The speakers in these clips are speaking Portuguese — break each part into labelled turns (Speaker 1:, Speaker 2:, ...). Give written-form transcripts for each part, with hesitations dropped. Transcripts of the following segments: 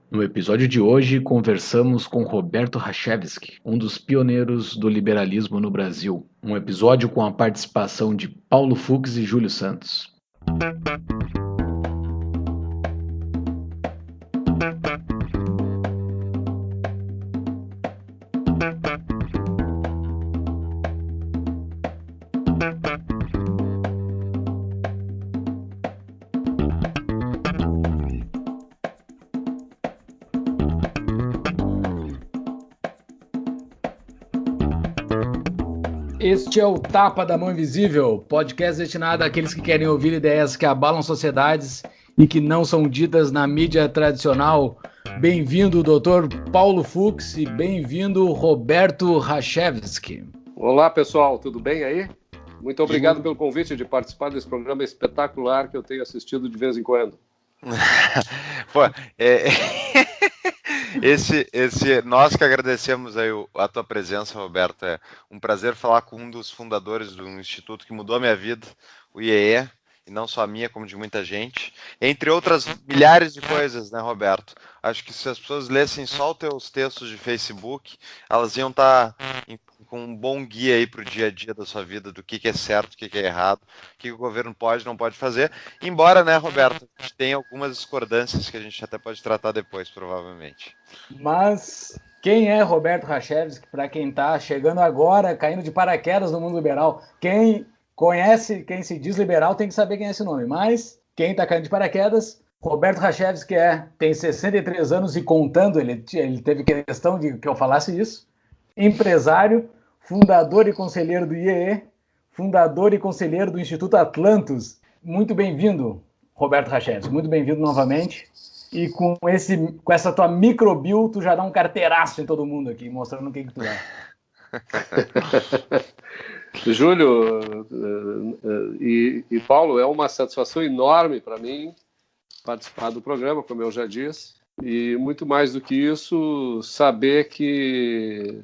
Speaker 1: No episódio de hoje, conversamos com Roberto Rachevsky, um dos pioneiros do liberalismo no Brasil. Um episódio com a participação de Paulo Fux e Júlio Santos. Este é o Tapa da Mão Invisível, podcast destinado àqueles que querem ouvir ideias que abalam sociedades e que não são ditas na mídia tradicional. Bem-vindo, Dr. Paulo Fux, e bem-vindo, Roberto Rachevsky.
Speaker 2: Olá, pessoal, tudo bem aí? Muito obrigado
Speaker 3: Muito...
Speaker 2: pelo convite de participar desse programa espetacular que eu tenho assistido de vez em quando.
Speaker 3: Pô, nós que agradecemos aí a tua presença, Roberto. É um prazer falar com um dos fundadores do instituto que mudou a minha vida, o IEE, e não só a minha, como de muita gente, entre outras milhares de coisas, né, Roberto? Acho que se as pessoas lessem só os teus textos de Facebook, elas iam estar com um bom guia aí para o dia a dia da sua vida, do que é certo, o que é errado, o que o governo pode não pode fazer. Embora, né, Roberto, a gente tem algumas discordâncias que a gente até pode tratar depois, provavelmente.
Speaker 1: Mas quem é Roberto Rachevsky, para quem está chegando agora, caindo de paraquedas no mundo liberal? Quem conhece, quem se diz liberal, tem que saber quem é esse nome. Mas quem está caindo de paraquedas, Roberto Rachevsky tem 63 anos e contando, ele teve questão de que eu falasse isso, empresário, fundador e conselheiro do IEE, fundador e conselheiro do Instituto Atlantos. Muito bem-vindo, Roberto Rachevsky, muito bem-vindo novamente. E com essa tua microbio, tu já dá um carteiraço em todo mundo aqui, mostrando quem que tu é.
Speaker 2: Júlio e Paulo, é uma satisfação enorme para mim participar do programa, como eu já disse. E muito mais do que isso, saber que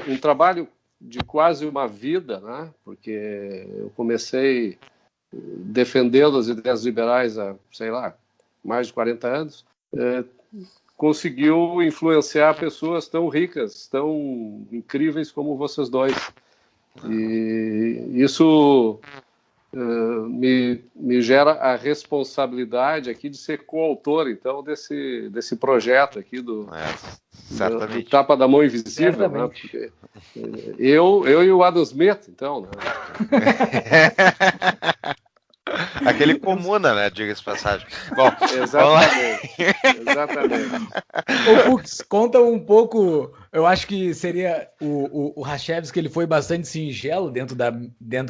Speaker 2: um trabalho de quase uma vida, né? Porque eu comecei defendendo as ideias liberais há, sei lá, mais de 40 anos, conseguiu influenciar pessoas tão ricas, tão incríveis como vocês dois. E isso me gera a responsabilidade aqui de ser coautor, então, desse projeto aqui do Tapa da Mão Invisível, né? Porque eu e o Adam Smith, então, né?
Speaker 3: Aquele comuna, né? Diga-se de passagem. Bom,
Speaker 2: exatamente.
Speaker 1: Ô, Fux, conta um pouco. Eu acho que seria o Rachevsky, ele foi bastante singelo dentro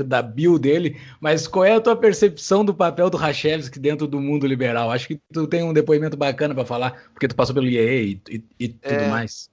Speaker 1: da bio dele, mas qual é a tua percepção do papel do Rachevsky dentro do mundo liberal? Acho que tu tem um depoimento bacana para falar, porque tu passou pelo IEE e tudo mais.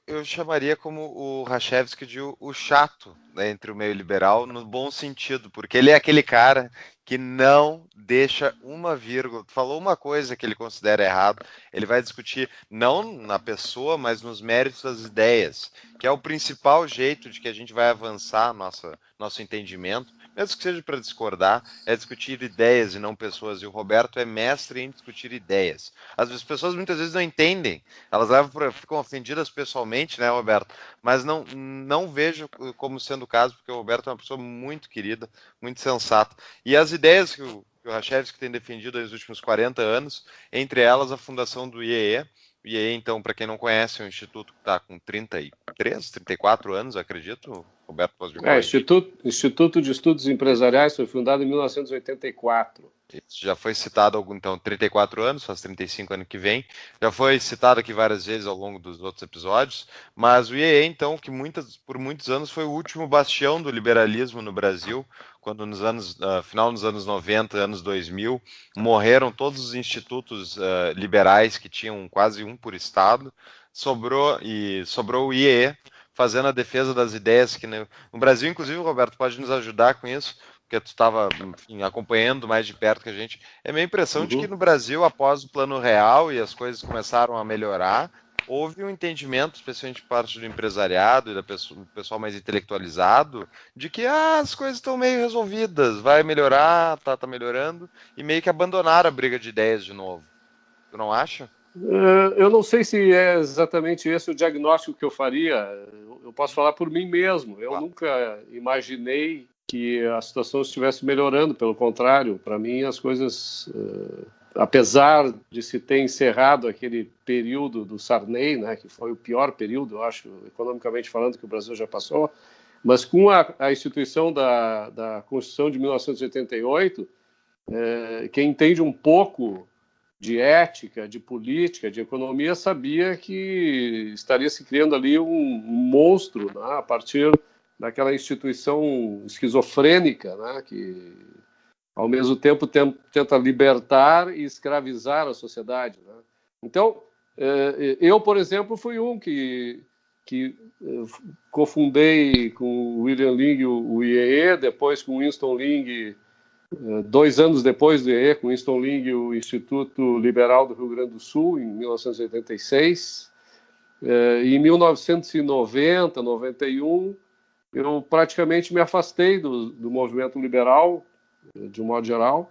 Speaker 3: Eu chamaria como o Rachevsky de o chato, né, entre o meio liberal, no bom sentido, porque ele é aquele cara que não deixa uma vírgula. Falou uma coisa que ele considera errado, ele vai discutir não na pessoa, mas nos méritos das ideias, que é o principal jeito de que a gente vai avançar nosso entendimento, mesmo que seja para discordar, é discutir ideias e não pessoas. E o Roberto é mestre em discutir ideias. As pessoas muitas vezes não entendem, elas ficam ofendidas pessoalmente, né, Roberto? Mas não vejo como sendo o caso, porque o Roberto é uma pessoa muito querida, muito sensata. E as ideias que o Rachevsky tem defendido nos últimos 40 anos, entre elas a fundação do IEE. O IEE, então, para quem não conhece, é um instituto que está com 33, 34 anos, acredito. Roberto, pode me corrigir.
Speaker 2: Instituto de Estudos Empresariais foi fundado em 1984.
Speaker 3: Isso já foi citado, então, 34 anos, faz 35 ano que vem. Já foi citado aqui várias vezes ao longo dos outros episódios, mas o IEE, então, que por muitos anos foi o último bastião do liberalismo no Brasil, quando final dos anos 90, anos 2000, morreram todos os institutos liberais, que tinham quase um por estado, sobrou o IEE, fazendo a defesa das ideias que no Brasil, inclusive, Roberto, pode nos ajudar com isso, porque tu estava acompanhando mais de perto que a gente. É minha impressão de que no Brasil, após o Plano Real e as coisas começaram a melhorar, houve um entendimento, especialmente por parte do empresariado e do pessoal mais intelectualizado, de que as coisas estão meio resolvidas, vai melhorar, tá melhorando, e meio que abandonaram a briga de ideias de novo. Tu não acha?
Speaker 2: Eu não sei se é exatamente esse o diagnóstico que eu faria. Eu posso falar por mim mesmo. Eu nunca imaginei que a situação estivesse melhorando, pelo contrário. Para mim, as coisas, apesar de se ter encerrado aquele período do Sarney, né, que foi o pior período, eu acho, economicamente falando, que o Brasil já passou, mas com a instituição da Constituição de 1988, quem entende um pouco de ética, de política, de economia, sabia que estaria se criando ali um monstro, né, a partir daquela instituição esquizofrênica, né, que ao mesmo tempo tenta libertar e escravizar a sociedade, né? Então, eu, por exemplo, fui um que cofundei com o William Ling o IEE, depois com Winston Ling, 2 anos depois do IEE, com Winston Ling, o Instituto Liberal do Rio Grande do Sul, em 1986. Em 1990, 91, eu praticamente me afastei do movimento liberal, de um modo geral,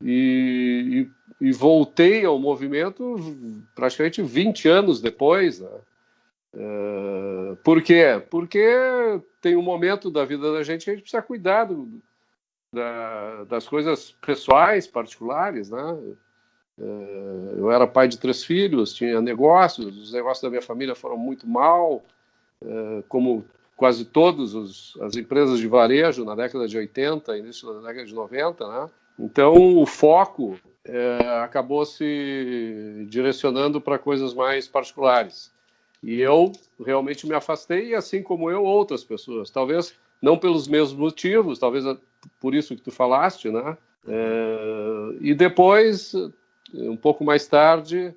Speaker 2: e voltei ao movimento praticamente 20 anos depois, né? Por quê? Porque tem um momento da vida da gente que a gente precisa cuidar das coisas pessoais, particulares, né? Eu era pai de 3 filhos, tinha negócios, os negócios da minha família foram muito mal, como quase todas as empresas de varejo na década de 80, início da década de 90, né? Então o foco acabou se direcionando para coisas mais particulares. E eu realmente me afastei, e assim como eu, outras pessoas. Talvez não pelos mesmos motivos, talvez por isso que tu falaste, né? E depois, um pouco mais tarde,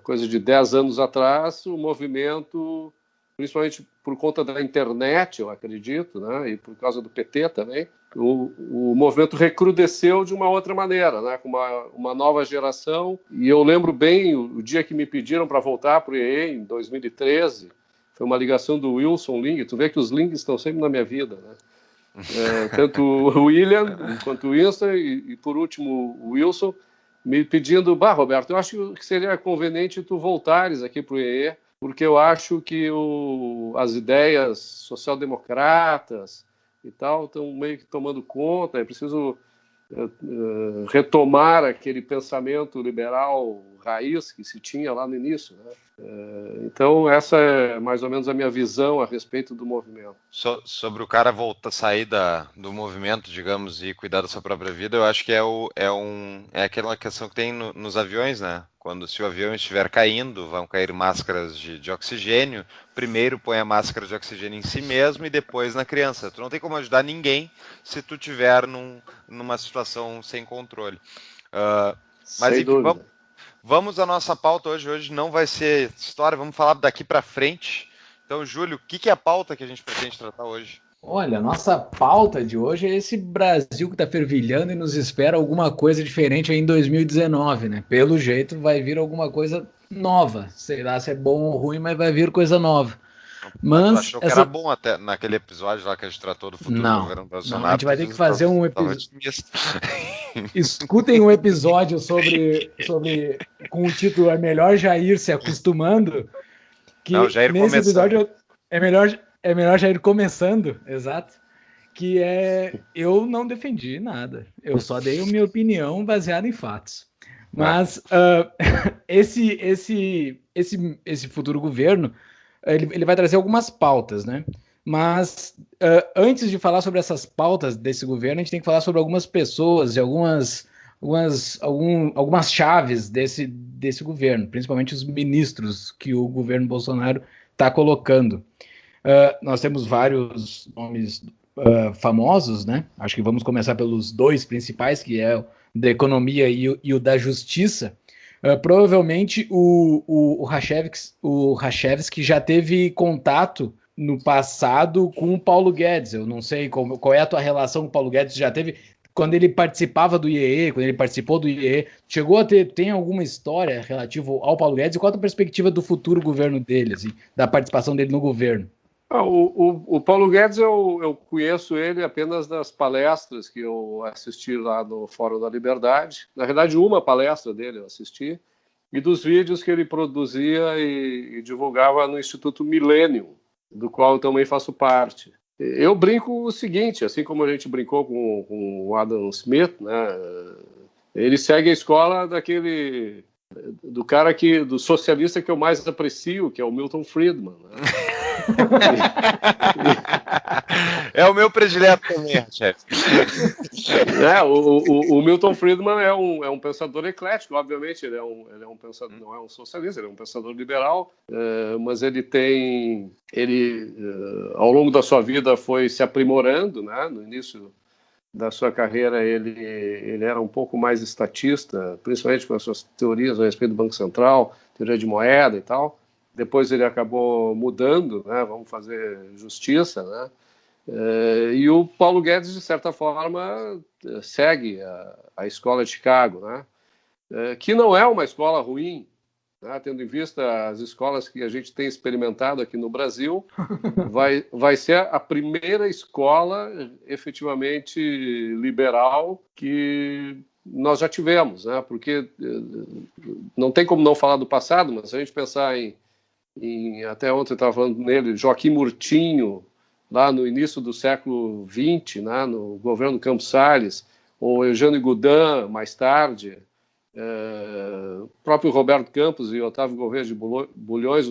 Speaker 2: coisa de 10 anos atrás, o movimento, principalmente por conta da internet, eu acredito, né? E por causa do PT também, o movimento recrudesceu de uma outra maneira, né? Com uma nova geração. E eu lembro bem o dia que me pediram para voltar para o IEE, em 2013, foi uma ligação do Wilson Ling. Tu vê que os Lings estão sempre na minha vida, né? Tanto o William quanto o Winston e por último o Wilson, me pedindo: Roberto, eu acho que seria conveniente tu voltares aqui para o IEE, porque eu acho que as ideias social-democratas e tal estão meio que tomando conta, é preciso retomar aquele pensamento liberal raiz que se tinha lá no início, né? Então essa é mais ou menos a minha visão a respeito do movimento.
Speaker 3: Sobre o cara sair do movimento, digamos, e cuidar da sua própria vida, eu acho que é aquela questão que tem nos aviões, né? Se o avião estiver caindo, vão cair máscaras de oxigênio. Primeiro põe a máscara de oxigênio em si mesmo e depois na criança. Tu não tem como ajudar ninguém se tu estiver numa situação sem controle. Mas enfim, vamos à nossa pauta hoje. Hoje não vai ser história, vamos falar daqui para frente. Então, Júlio, o que é a pauta que a gente pretende tratar hoje?
Speaker 1: Olha, a nossa pauta de hoje é esse Brasil que está fervilhando e nos espera alguma coisa diferente aí em 2019, né? Pelo jeito vai vir alguma coisa nova. Sei lá se é bom ou ruim, mas vai vir coisa nova.
Speaker 3: Mas tu achou que era bom até naquele episódio lá que a gente tratou do futuro do governo Bolsonaro?
Speaker 1: Não, a gente vai ter que fazer um episódio. Escutem um episódio com o título "É melhor Jair se acostumando", que
Speaker 3: não, Jair
Speaker 1: nesse
Speaker 3: começando.
Speaker 1: episódio é melhor Jair começando, exato. Que eu não defendi nada, eu só dei a minha opinião baseada em fatos. Mas esse futuro governo, ele vai trazer algumas pautas, né? Mas antes de falar sobre essas pautas desse governo, a gente tem que falar sobre algumas pessoas e algumas chaves desse governo, principalmente os ministros que o governo Bolsonaro está colocando. Nós temos vários nomes famosos, né? Acho que vamos começar pelos 2 principais, que é o da economia e o da justiça. Provavelmente o Rachevski já teve contato no passado com o Paulo Guedes. Eu não sei qual é a tua relação com o Paulo Guedes. Já teve quando ele participava do IEE, quando ele participou do IEE, tem alguma história relativa ao Paulo Guedes? E qual a tua perspectiva do futuro governo dele, assim, da participação dele no governo?
Speaker 2: O Paulo Guedes, eu conheço ele apenas das palestras que eu assisti lá no Fórum da Liberdade. Na verdade, uma palestra dele eu assisti, e dos vídeos que ele produzia e divulgava no Instituto Millennium, do qual eu também faço parte. Eu brinco o seguinte, assim como a gente brincou com o Adam Smith, né? Ele segue a escola do socialista que eu mais aprecio, que é o Milton Friedman, né?
Speaker 3: É o meu predileto também, chefe.
Speaker 2: O Milton Friedman é um pensador eclético, obviamente, ele é um pensador, não é um socialista, ele é um pensador liberal, mas ele ao longo da sua vida foi se aprimorando, né? No início da sua carreira ele era um pouco mais estatista, principalmente com as suas teorias a respeito do Banco Central, teoria de moeda e tal. Depois ele acabou mudando, né? Vamos fazer justiça, né? E o Paulo Guedes, de certa forma, segue a escola de Chicago, né? Que não é uma escola ruim, né? Tendo em vista as escolas que a gente tem experimentado aqui no Brasil, vai ser a primeira escola efetivamente liberal que nós já tivemos, né? Porque não tem como não falar do passado, mas se a gente pensar até ontem eu estava falando nele, Joaquim Murtinho, lá no início do século XX, né, no governo Campos Salles, ou Eugênio Goudin, mais tarde, o próprio Roberto Campos e Otávio Gouveia de Bulhões,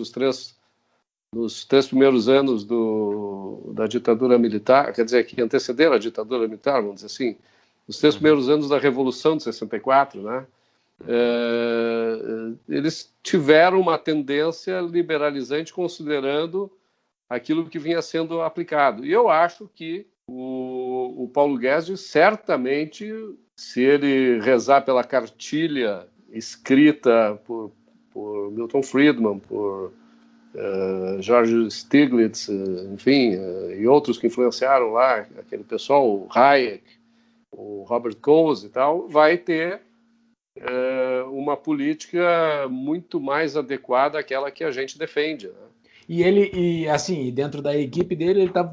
Speaker 2: nos três primeiros anos da ditadura militar, quer dizer, que antecederam a ditadura militar, vamos dizer assim, os três primeiros anos da Revolução de 64, né? Eles tiveram uma tendência liberalizante considerando aquilo que vinha sendo aplicado. E eu acho que o Paulo Guedes, certamente, se ele rezar pela cartilha escrita por Milton Friedman, por George Stiglitz, enfim, e outros que influenciaram lá, aquele pessoal, o Hayek, o Robert Coase e tal, vai ter uma política muito mais adequada àquela que a gente defende, né?
Speaker 1: E assim, dentro da equipe dele, ele tá,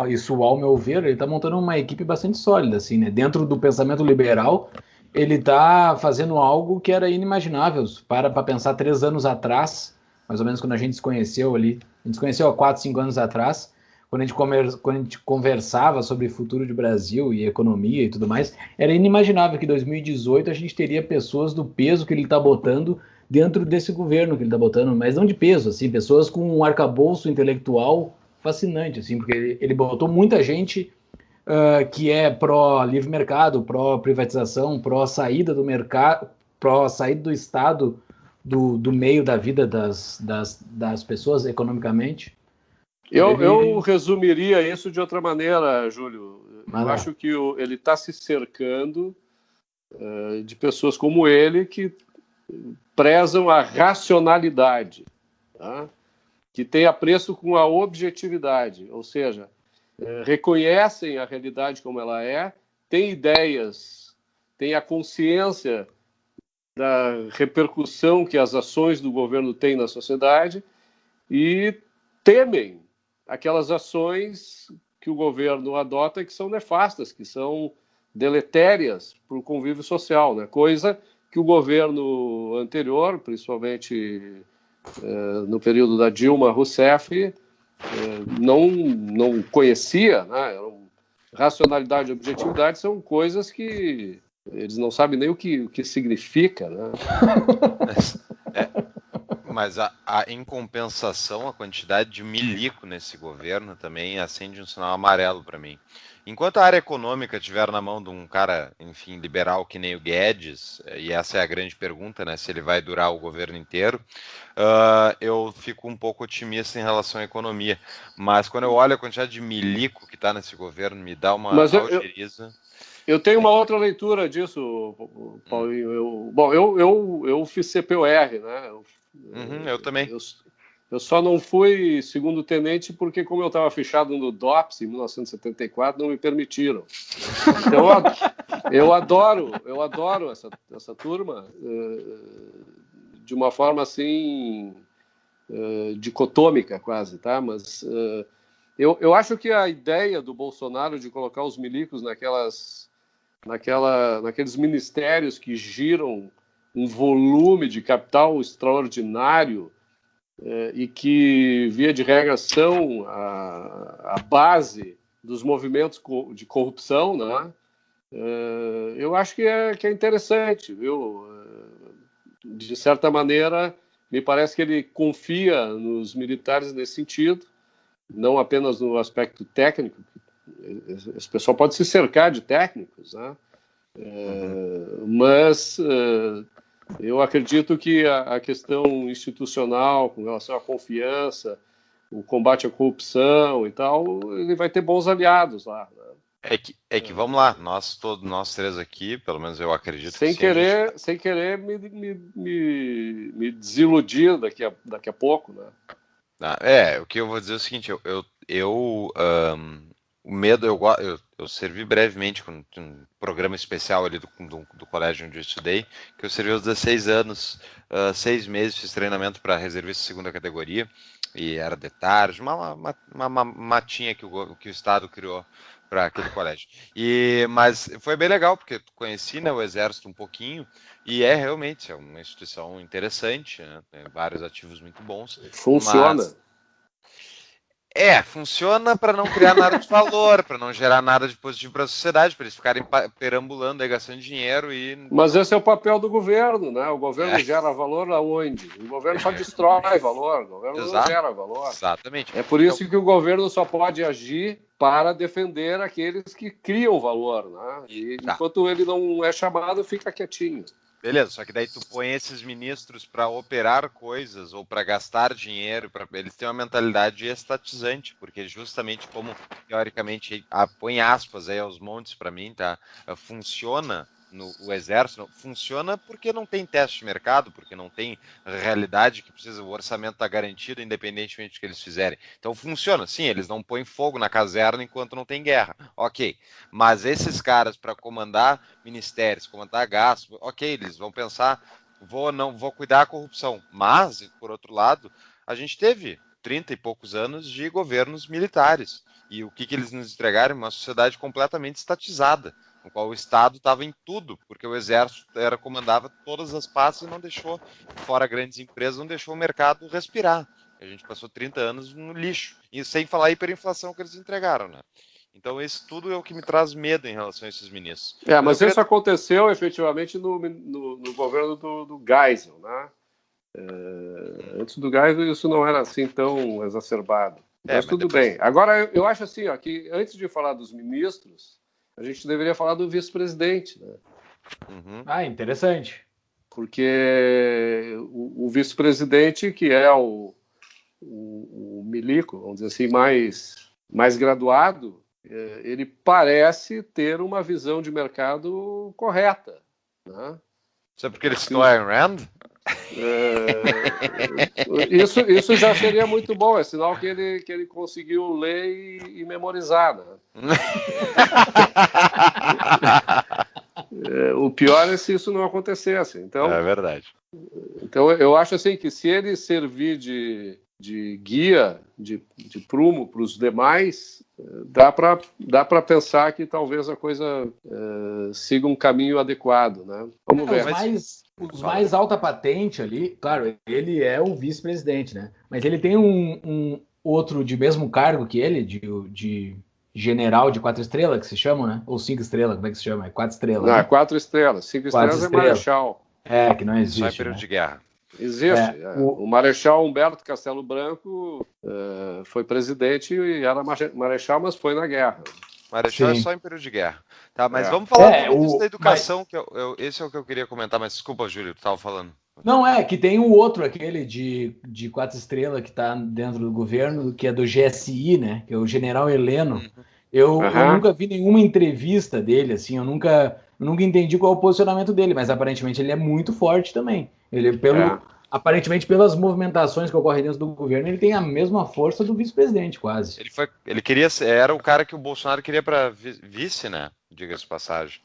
Speaker 1: isso ao meu ver, ele tá montando uma equipe bastante sólida, assim, né? Dentro do pensamento liberal, ele tá fazendo algo que era inimaginável. Para pensar 3 anos atrás, mais ou menos quando a gente se conheceu ali, a gente se conheceu há 4, 5 anos atrás, quando a gente conversava sobre futuro de Brasil e economia e tudo mais, era inimaginável que em 2018 a gente teria pessoas do peso que ele tá botando dentro desse governo que ele está botando, mas não de peso, assim, pessoas com um arcabouço intelectual fascinante, assim, porque ele botou muita gente que é pró-livre mercado, pró-privatização, pró-saída do mercado, pró-saída do Estado do meio da vida das pessoas economicamente.
Speaker 2: Eu resumiria isso de outra maneira, Júlio. Eu
Speaker 1: lá.
Speaker 2: acho que ele está se cercando de pessoas como ele que prezam a racionalidade, tá? Que tem apreço com a objetividade, ou seja, reconhecem a realidade como ela é, têm ideias, têm a consciência da repercussão que as ações do governo têm na sociedade e temem aquelas ações que o governo adota que são nefastas, que são deletérias para o convívio social, né? Coisa que o governo anterior, principalmente no período da Dilma Rousseff, não conhecia, né? Racionalidade e objetividade são coisas que eles não sabem nem o que significa, né?
Speaker 3: Mas em compensação, a quantidade de milico nesse governo também acende um sinal amarelo para mim. Enquanto a área econômica estiver na mão de um cara, enfim, liberal que nem o Guedes, e essa é a grande pergunta, né, se ele vai durar o governo inteiro, eu fico um pouco otimista em relação à economia. Mas quando eu olho a quantidade de milico que está nesse governo, me dá uma algeriza.
Speaker 2: Eu tenho uma outra leitura disso, Paulinho. Eu fiz CPOR, né?
Speaker 3: Eu também.
Speaker 2: Eu só não fui segundo tenente porque, como eu estava fechado no DOPS em 1974, não me permitiram. Então, eu adoro essa turma de uma forma assim dicotômica quase, tá? Mas eu acho que a ideia do Bolsonaro de colocar os milicos naqueles ministérios que giram um volume de capital extraordinário e que, via de regra, são a base dos movimentos de corrupção, né? Eu acho que é interessante, viu? De certa maneira, me parece que ele confia nos militares nesse sentido, não apenas no aspecto técnico. Esse pessoal pode se cercar de técnicos, né? Mas eu acredito que a questão institucional, com relação à confiança, o combate à corrupção e tal, ele vai ter bons aliados lá, né?
Speaker 3: Vamos lá, nós três aqui, pelo menos eu acredito
Speaker 2: sem
Speaker 3: que sim,
Speaker 2: sem querer me desiludir daqui a pouco, né?
Speaker 3: O que eu vou dizer é o seguinte, o medo, eu servi brevemente com um programa especial ali do colégio onde eu estudei, que eu servi aos 16 anos, 6 meses, fiz treinamento para reservista de segunda categoria, e era de tarde, uma matinha que o Estado criou para aquele colégio. Mas foi bem legal, porque conheci, né, o Exército um pouquinho, e realmente uma instituição interessante, né, tem vários ativos muito bons.
Speaker 2: Funciona.
Speaker 3: Funciona para não criar nada de valor, para não gerar nada de positivo para a sociedade, para eles ficarem perambulando aí, gastando dinheiro e...
Speaker 2: Mas esse é o papel do governo, né? O governo gera valor aonde? O governo só destrói valor, o governo não gera valor.
Speaker 3: Exatamente.
Speaker 2: É por isso que o governo só pode agir para defender aqueles que criam valor, né? E enquanto ele não é chamado, fica quietinho.
Speaker 3: Beleza, só que daí tu põe esses ministros para operar coisas ou para gastar dinheiro, eles têm uma mentalidade estatizante, porque justamente como, teoricamente, põe aspas aí aos montes para mim, tá? Funciona o Exército, funciona porque não tem teste de mercado, porque não tem realidade que precisa, o orçamento está garantido independentemente do que eles fizerem. Então funciona, sim, eles não põem fogo na caserna enquanto não tem guerra, ok. Mas esses caras para comandar ministérios, comandar gastos, ok, eles vão pensar, vou cuidar da corrupção. Mas, por outro lado, a gente teve 30 e poucos anos de governos militares. E o que eles nos entregaram? Uma sociedade completamente estatizada, no qual o Estado estava em tudo, porque o Exército comandava todas as pastas e não deixou, fora grandes empresas, não deixou o mercado respirar. A gente passou 30 anos no lixo. E sem falar a hiperinflação que eles entregaram, né? Então, isso tudo é o que me traz medo em relação a esses ministros.
Speaker 2: Mas isso aconteceu efetivamente no governo do Geisel, né? Antes do Geisel isso não era assim tão exacerbado. Mas tudo bem. Agora, eu acho assim, ó, que antes de falar dos ministros, a gente deveria falar do vice-presidente, né?
Speaker 1: Interessante.
Speaker 2: Porque o vice-presidente, que é o milico, vamos dizer assim, mais graduado, ele parece ter uma visão de mercado correta, né?
Speaker 3: Isso é porque ele citou Ayn Rand?
Speaker 2: Isso já seria muito bom, é sinal que ele conseguiu ler e memorizar, né? O pior é se isso não acontecesse. Então,
Speaker 3: é verdade.
Speaker 2: Então eu acho assim que se ele servir de guia, de prumo para os demais, dá para pensar que talvez a coisa siga um caminho adequado, né? Vamos ver.
Speaker 1: Os mais alta patente ali, claro, ele é o vice-presidente, né? Mas ele tem um outro de mesmo cargo que ele, de general de 4 estrelas, que se chama, né? Ou 5 estrelas, como é que se chama? É 4 estrelas.
Speaker 2: Não, né? 4 estrelas. 5 estrelas é marechal.
Speaker 1: Que não existe.
Speaker 3: Só em período de guerra.
Speaker 2: Existe. O marechal Humberto Castelo Branco foi presidente e era marechal, mas foi na guerra.
Speaker 3: Marechal é só em período de guerra. Tá, mas vamos falar do ministro da educação, que esse é o que eu queria comentar, mas desculpa, Júlio, tu estava falando.
Speaker 1: Não, que tem o outro, aquele de 4 estrelas que está dentro do governo, que é do GSI, né? Que é o general Heleno. Eu nunca vi nenhuma entrevista dele, assim, eu nunca entendi qual é o posicionamento dele, mas aparentemente ele é muito forte também. Ele, aparentemente, pelas movimentações que ocorrem dentro do governo, ele tem a mesma força do vice-presidente, quase.
Speaker 3: Ele queria, era o cara que o Bolsonaro queria para vice, né? Diga-se de passagem.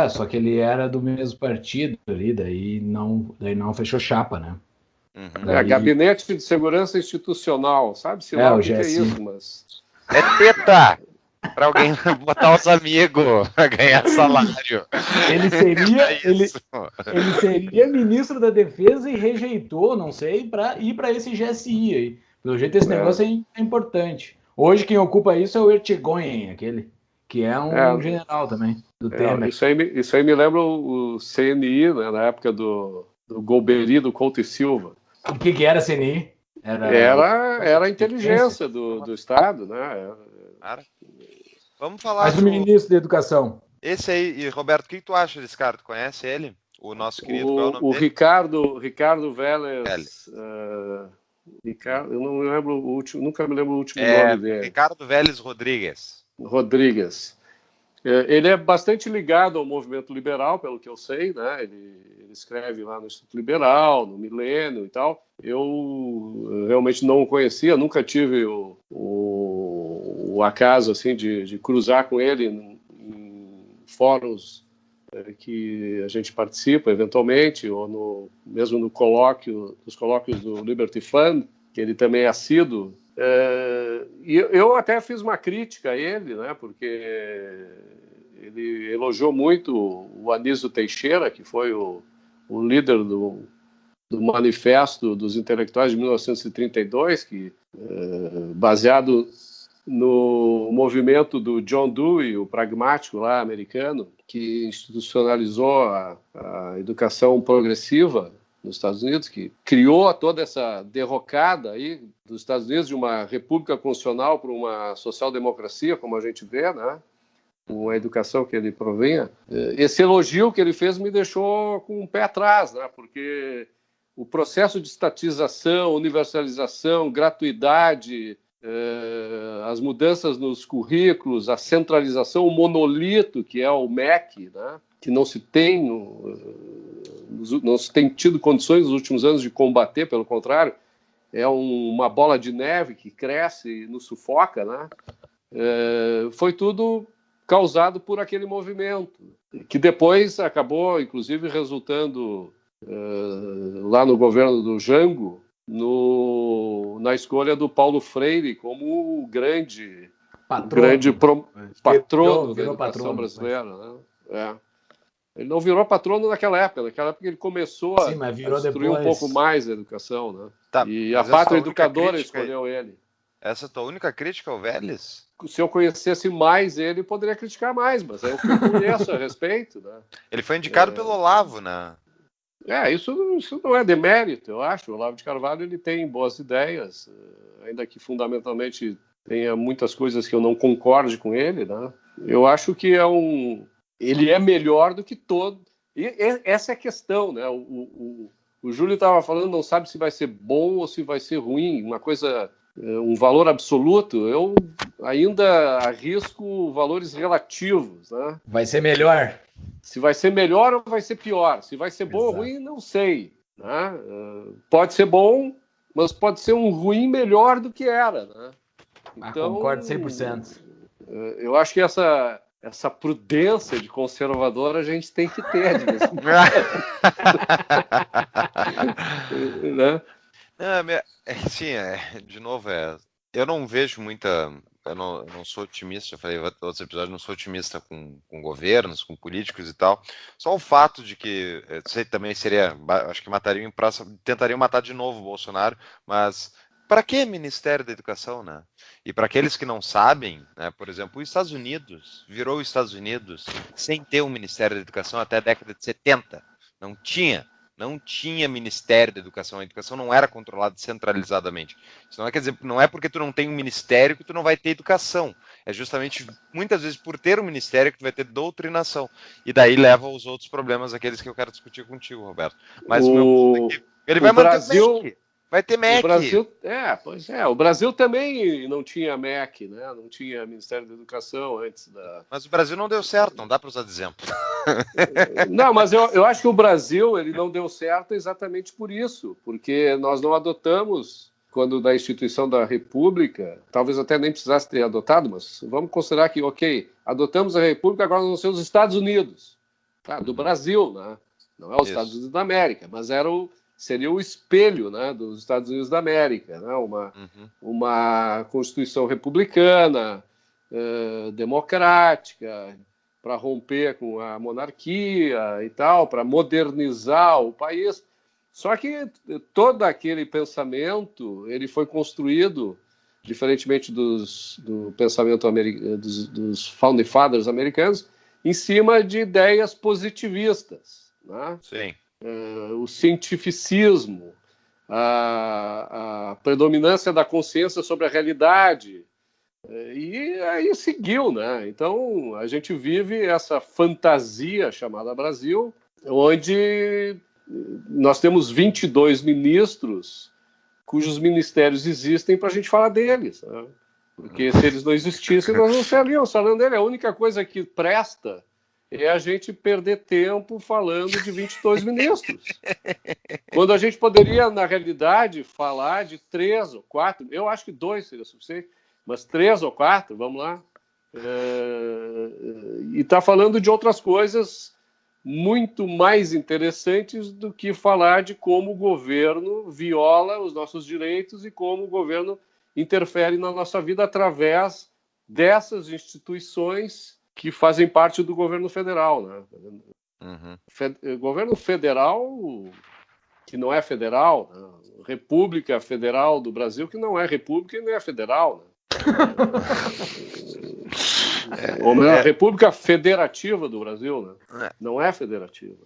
Speaker 1: Só que ele era do mesmo partido ali, daí não fechou chapa, né?
Speaker 2: Gabinete de Segurança Institucional, sabe-se lá o que é isso, mas...
Speaker 3: É treta! para alguém botar os amigos para ganhar salário.
Speaker 1: Ele seria ministro da Defesa e rejeitou, não sei, para ir para esse GSI aí. Pelo jeito, esse negócio é importante. Hoje, quem ocupa isso é o Ertegoyen, aquele, que é um general também, do Temer.
Speaker 2: Isso aí me lembra o CNI, né, na época do Golbery, do Couto e Silva.
Speaker 1: O que era CNI?
Speaker 2: Era a inteligência do Estado, né?
Speaker 3: Vamos falar.
Speaker 1: Mas o ministro da Educação.
Speaker 3: Esse aí, e Roberto, o que tu acha desse cara? Tu conhece ele? O nosso querido, qual é o nome dele?
Speaker 2: Ricardo Vélez. Ricardo, eu não me lembro o último, nunca me lembro o último nome dele.
Speaker 3: Ricardo Vélez Rodrigues.
Speaker 2: Ele é bastante ligado ao movimento liberal, pelo que eu sei, né? Ele escreve lá no Instituto Liberal, no Milênio e tal. Eu realmente não o conhecia, nunca tive o acaso assim de cruzar com ele em fóruns que a gente participa eventualmente, ou mesmo nos colóquios do Liberty Fund, que ele também é assíduo. E eu até fiz uma crítica a ele, né, porque ele elogiou muito o Anísio Teixeira, que foi o líder do Manifesto dos Intelectuais de 1932, que, baseado no movimento do John Dewey, o pragmático lá americano, que institucionalizou a educação progressiva nos Estados Unidos, que criou toda essa derrocada aí dos Estados Unidos de uma república constitucional para uma social-democracia, como a gente vê, né? Com a educação que ele provinha. Esse elogio que ele fez me deixou com um pé atrás, né? Porque o processo de estatização, universalização, gratuidade, as mudanças nos currículos, a centralização, o monolito que é o MEC, né? Que não se tem tido condições nos últimos anos de combater, pelo contrário, é uma bola de neve que cresce e nos sufoca, né? Foi tudo causado por aquele movimento, que depois acabou, inclusive, resultando lá no governo do Jango, na escolha do Paulo Freire como o grande patrono da educação brasileira. Né? Ele não virou patrono naquela época ele começou a destruir um pouco mais a educação. Né? E a Pátria Educadora escolheu ele.
Speaker 3: Essa é a tua única crítica ao Vélez?
Speaker 2: Se eu conhecesse mais ele, poderia criticar mais, mas é o que eu conheço a respeito. Né?
Speaker 3: Ele foi indicado pelo Olavo, né?
Speaker 2: Isso não é demérito, eu acho. O Olavo de Carvalho ele tem boas ideias, ainda que fundamentalmente tenha muitas coisas que eu não concorde com ele. Né? Eu acho que ele é melhor do que todo. E essa é a questão, né? O Júlio estava falando, não sabe se vai ser bom ou se vai ser ruim, um valor absoluto. Eu ainda arrisco valores relativos. Né?
Speaker 1: Vai ser melhor.
Speaker 2: Se vai ser melhor ou vai ser pior. Se vai ser bom ou ruim, não sei. Né? Pode ser bom, mas pode ser um ruim melhor do que era. Né?
Speaker 1: Então, concordo 100%.
Speaker 2: Eu acho que essa prudência de conservador a gente tem que ter. Né?
Speaker 3: De novo, eu não vejo muita... Eu não sou otimista, já falei em outros episódios, não sou otimista com governos, com políticos e tal. Só o fato de que, também seria, acho que tentariam matar de novo o Bolsonaro, mas para que Ministério da Educação, né? E para aqueles que não sabem, né, por exemplo, os Estados Unidos virou os Estados Unidos sem ter um Ministério da Educação até a década de 70. Não tinha Ministério da Educação, a educação não era controlada centralizadamente. Isso não quer dizer, não é porque tu não tem um ministério que tu não vai ter educação. É justamente, muitas vezes, por ter um ministério que tu vai ter doutrinação. E daí leva aos outros problemas, aqueles que eu quero discutir contigo, Roberto. Mas o meu ponto é que ele vai manter o MEC. Vai ter MEC.
Speaker 2: O Brasil também não tinha MEC, né? Não tinha Ministério da Educação antes da...
Speaker 3: Mas o Brasil não deu certo, não dá para usar de exemplo.
Speaker 2: Não, mas eu acho que o Brasil ele não deu certo exatamente por isso, porque nós não adotamos, quando da instituição da República, talvez até nem precisasse ter adotado, mas vamos considerar que, adotamos a República, agora nós vamos ser os Estados Unidos, do Brasil, né? Não é os Estados Unidos da América, mas seria o espelho, né, dos Estados Unidos da América, né? Uma Constituição republicana, democrática, para romper com a monarquia e tal, para modernizar o país. Só que todo aquele pensamento ele foi construído, diferentemente do pensamento dos Founding Fathers americanos, em cima de ideias positivistas, né?
Speaker 3: Sim.
Speaker 2: O cientificismo, a predominância da consciência sobre a realidade. E aí seguiu, né? Então a gente vive essa fantasia chamada Brasil, onde nós temos 22 ministros cujos ministérios existem para a gente falar deles, né? Porque se eles não existissem, nós não estaríamos falando dele. A única coisa que presta é a gente perder tempo falando de 22 ministros. Quando a gente poderia, na realidade, falar de 3 ou 4, eu acho que 2 seria suficiente, mas 3 ou 4, vamos lá. E está falando de outras coisas muito mais interessantes do que falar de como o governo viola os nossos direitos e como o governo interfere na nossa vida através dessas instituições que fazem parte do governo federal, né? Governo federal que não é federal, né? República Federal do Brasil que não é república e não é federal, né? Ou melhor, República Federativa do Brasil, né? Não é federativa.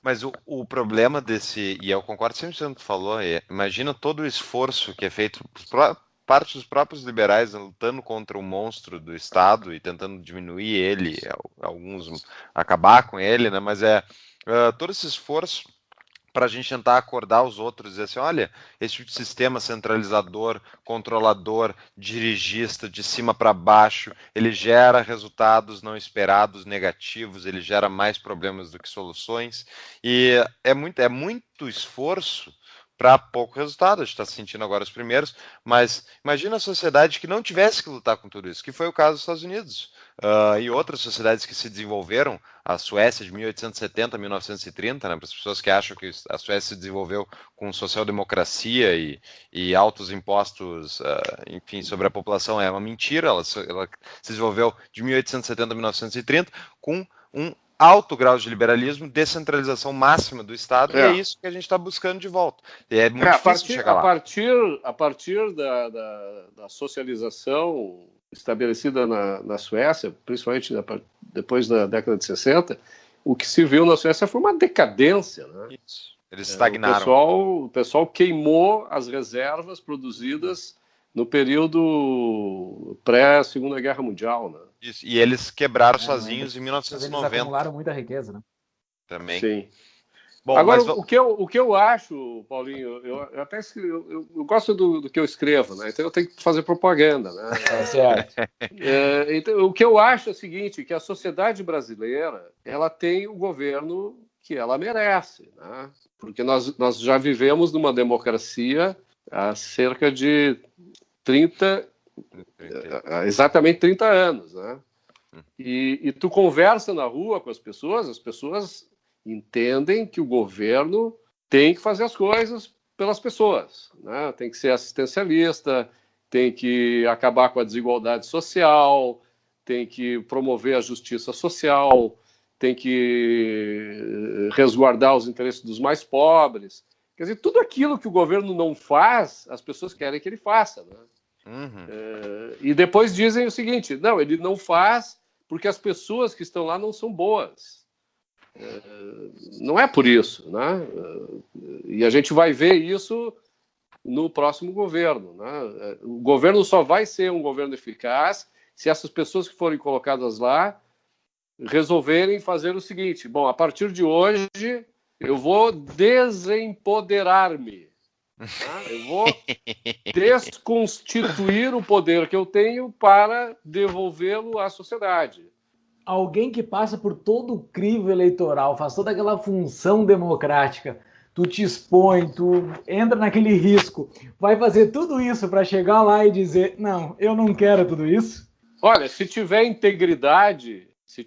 Speaker 3: Mas o problema desse, e eu concordo sempre com o que tu falou, imagina todo o esforço que é feito por parte dos próprios liberais lutando contra o monstro do Estado e tentando diminuir ele, alguns acabar com ele, né? Mas todo esse esforço para a gente tentar acordar os outros e dizer assim, olha, esse tipo de sistema centralizador, controlador, dirigista, de cima para baixo, ele gera resultados não esperados, negativos, ele gera mais problemas do que soluções, e é muito esforço para pouco resultado. A gente está sentindo agora os primeiros, mas imagina a sociedade que não tivesse que lutar com tudo isso, que foi o caso dos Estados Unidos. E outras sociedades que se desenvolveram, a Suécia de 1870 a 1930, né, para as pessoas que acham que a Suécia se desenvolveu com social-democracia e altos impostos, enfim, sobre a população, é uma mentira. Ela se desenvolveu de 1870 a 1930 com um alto grau de liberalismo, descentralização máxima do Estado, e é isso que a gente está buscando de volta. E é muito difícil chegar lá.
Speaker 2: A partir da socialização estabelecida na Suécia, principalmente depois da década de 60, o que se viu na Suécia foi uma decadência, né?
Speaker 3: Isso. Eles estagnaram.
Speaker 2: O pessoal queimou as reservas produzidas no período pré-Segunda Guerra Mundial, né?
Speaker 3: Isso. E eles quebraram sozinhos em 1990.
Speaker 1: Eles acumularam muita riqueza, né?
Speaker 3: Também.
Speaker 2: Sim.
Speaker 3: Bom,
Speaker 2: agora, o que eu acho, Paulinho, eu gosto do que eu escrevo, né? Então eu tenho que fazer propaganda, né?
Speaker 1: Certo.
Speaker 2: Então, o que eu acho é o seguinte, que a sociedade brasileira, ela tem o governo que ela merece, né? Porque nós já vivemos numa democracia há cerca de exatamente 30 anos, né? E tu conversa na rua com as pessoas entendem que o governo tem que fazer as coisas pelas pessoas, né? Tem que ser assistencialista, tem que acabar com a desigualdade social, tem que promover a justiça social, tem que resguardar os interesses dos mais pobres. Quer dizer, tudo aquilo que o governo não faz, as pessoas querem que ele faça, né? E depois dizem o seguinte, não, ele não faz porque as pessoas que estão lá não são boas. Não é por isso, né? E a gente vai ver isso no próximo governo, né? O governo só vai ser um governo eficaz se essas pessoas que forem colocadas lá resolverem fazer o seguinte: bom, a partir de hoje eu vou desempoderar-me, tá? Eu vou desconstituir o poder que eu tenho para devolvê-lo à sociedade.
Speaker 1: Alguém que passa por todo o crivo eleitoral, faz toda aquela função democrática, tu te expõe, tu entra naquele risco, vai fazer tudo isso para chegar lá e dizer, não, eu não quero tudo isso?
Speaker 2: Olha, se tiver integridade, se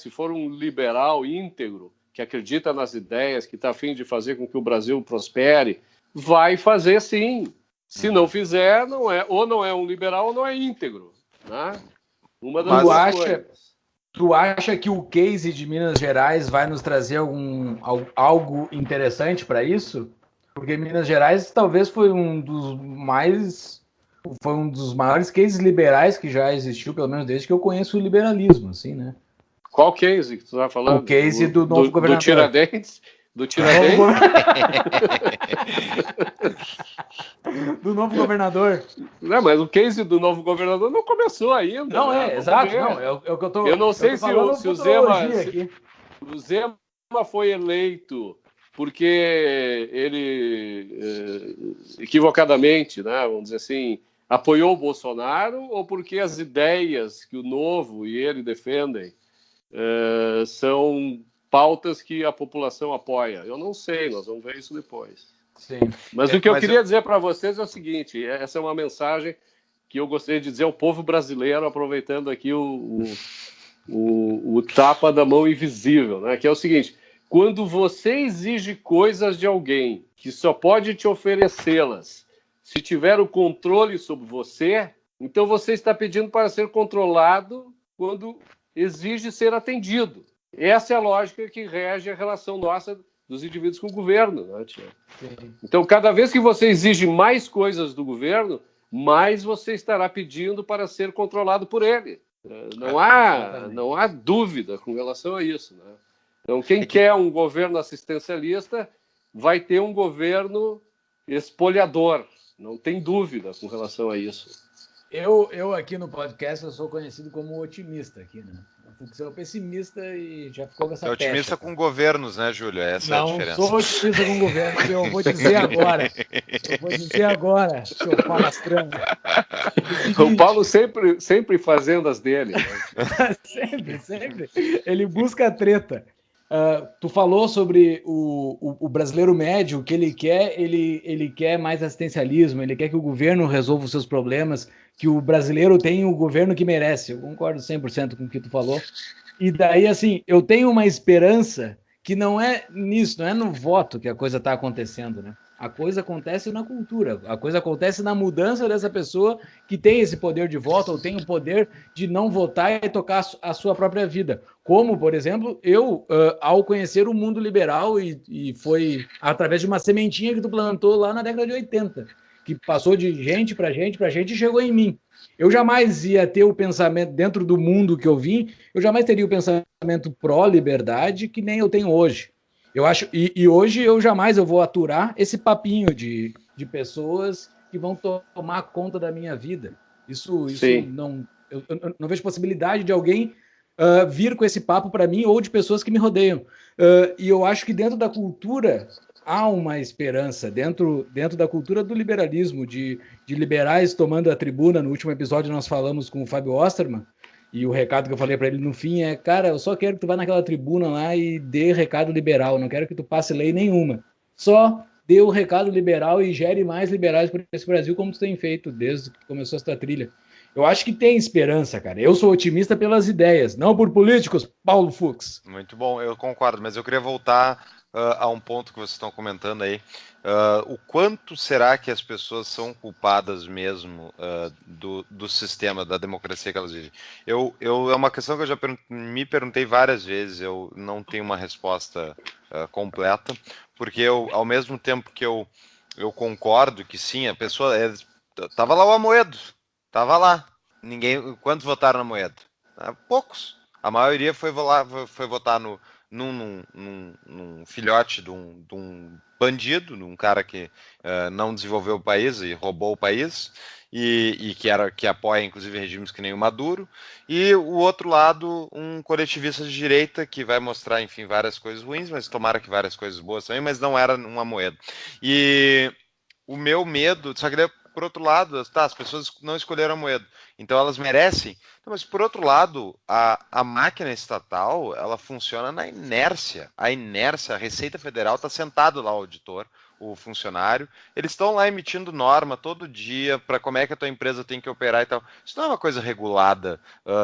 Speaker 2: for um liberal íntegro, que acredita nas ideias, que está a fim de fazer com que o Brasil prospere, vai fazer sim. Se não fizer, não é um liberal ou não é íntegro. Né? Uma das coisas.
Speaker 1: Tu acha que o case de Minas Gerais vai nos trazer algo interessante para isso? Porque Minas Gerais talvez foi um dos maiores cases liberais que já existiu, pelo menos desde que eu conheço o liberalismo, assim, né?
Speaker 2: Qual case que tu tá falando?
Speaker 1: O case do novo governador.
Speaker 2: Do Tiradentes? Do Tiradentes?
Speaker 1: Do novo governador.
Speaker 2: Não, mas o case do novo governador não começou ainda.
Speaker 1: Não,
Speaker 2: né?
Speaker 1: Exato. Não, é o que eu tô.
Speaker 2: Eu não sei se o Zema foi eleito porque ele equivocadamente, né, vamos dizer assim, apoiou o Bolsonaro, ou porque as ideias que o Novo e ele defendem são pautas que a população apoia. Eu não sei, nós vamos ver isso depois.
Speaker 1: Sim.
Speaker 2: Mas o que eu queria dizer para vocês é o seguinte, essa é uma mensagem que eu gostaria de dizer ao povo brasileiro, aproveitando aqui o tapa da mão invisível, né? Que é o seguinte: quando você exige coisas de alguém que só pode te oferecê-las se tiver o controle sobre você, então você está pedindo para ser controlado quando exige ser atendido. Essa é a lógica que rege a relação nossa dos indivíduos com o governo, né, tia? Então, cada vez que você exige mais coisas do governo, mais você estará pedindo para ser controlado por ele. Não há dúvida com relação a isso, né? Então, quem quer um governo assistencialista vai ter um governo espoliador. Não tem dúvida com relação a isso.
Speaker 1: Eu aqui no podcast eu sou conhecido como otimista aqui, né? Porque sou pessimista e já ficou com essa pecha.
Speaker 3: Otimista com governos, né, Júlio? Essa é a diferença.
Speaker 1: Não sou otimista com governos, eu vou dizer agora, seu palastrão.
Speaker 2: O Paulo sempre fazendo as dele. Né?
Speaker 1: sempre. Ele busca a treta. Tu falou sobre o brasileiro médio, o que ele quer, ele quer mais assistencialismo, ele quer que o governo resolva os seus problemas, que o brasileiro tenha o governo que merece. Eu concordo 100% com o que tu falou. E daí, assim, eu tenho uma esperança que não é nisso, não é no voto que a coisa está acontecendo, né? A coisa acontece na cultura, a coisa acontece na mudança dessa pessoa que tem esse poder de voto ou tem o poder de não votar e tocar a sua própria vida. Como, por exemplo, eu, ao conhecer o mundo liberal e foi através de uma sementinha que tu plantou lá na década de 80, que passou de gente para gente e chegou em mim. Eu jamais ia ter o pensamento, dentro do mundo que eu vim, eu jamais teria o pensamento pró-liberdade que nem eu tenho hoje. Eu acho, e hoje eu vou aturar esse papinho de pessoas que vão tomar conta da minha vida. Isso não, eu não vejo possibilidade de alguém vir com esse papo para mim ou de pessoas que me rodeiam. E eu acho que dentro da cultura há uma esperança, dentro da cultura do liberalismo, de liberais tomando a tribuna. No último episódio nós falamos com o Fábio Osterman, e o recado que eu falei para ele no fim é: cara, eu só quero que tu vá naquela tribuna lá e dê recado liberal, não quero que tu passe lei nenhuma. Só dê o recado liberal e gere mais liberais por esse Brasil, como tu tem feito desde que começou esta trilha. Eu acho que tem esperança, cara. Eu sou otimista pelas ideias, não por políticos, Paulo Fux.
Speaker 3: Muito bom, eu concordo, mas eu queria voltar a um ponto que vocês estão comentando aí. O quanto será que as pessoas são culpadas mesmo do sistema, da democracia que elas vivem? É uma questão que eu já me perguntei várias vezes, eu não tenho uma resposta completa, porque ao mesmo tempo que eu concordo que sim, a pessoa... Tava lá o Amoedo, tava lá. Quantos votaram no Amoedo? Poucos. A maioria foi votar num filhote de um bandido, num cara que não desenvolveu o país e roubou o país, e que apoia inclusive regimes que nem o Maduro, e o outro lado, um coletivista de direita que vai mostrar, enfim, várias coisas ruins, mas tomara que várias coisas boas também, mas não era um Amoedo. E o meu medo, só que daí, por outro lado, as pessoas não escolheram Amoedo, então elas merecem. Mas, por outro lado, a máquina estatal, ela funciona na inércia. A Receita Federal está sentado lá, o auditor, o funcionário. Eles estão lá emitindo norma todo dia para como é que a tua empresa tem que operar e tal. Isso não é uma coisa regulada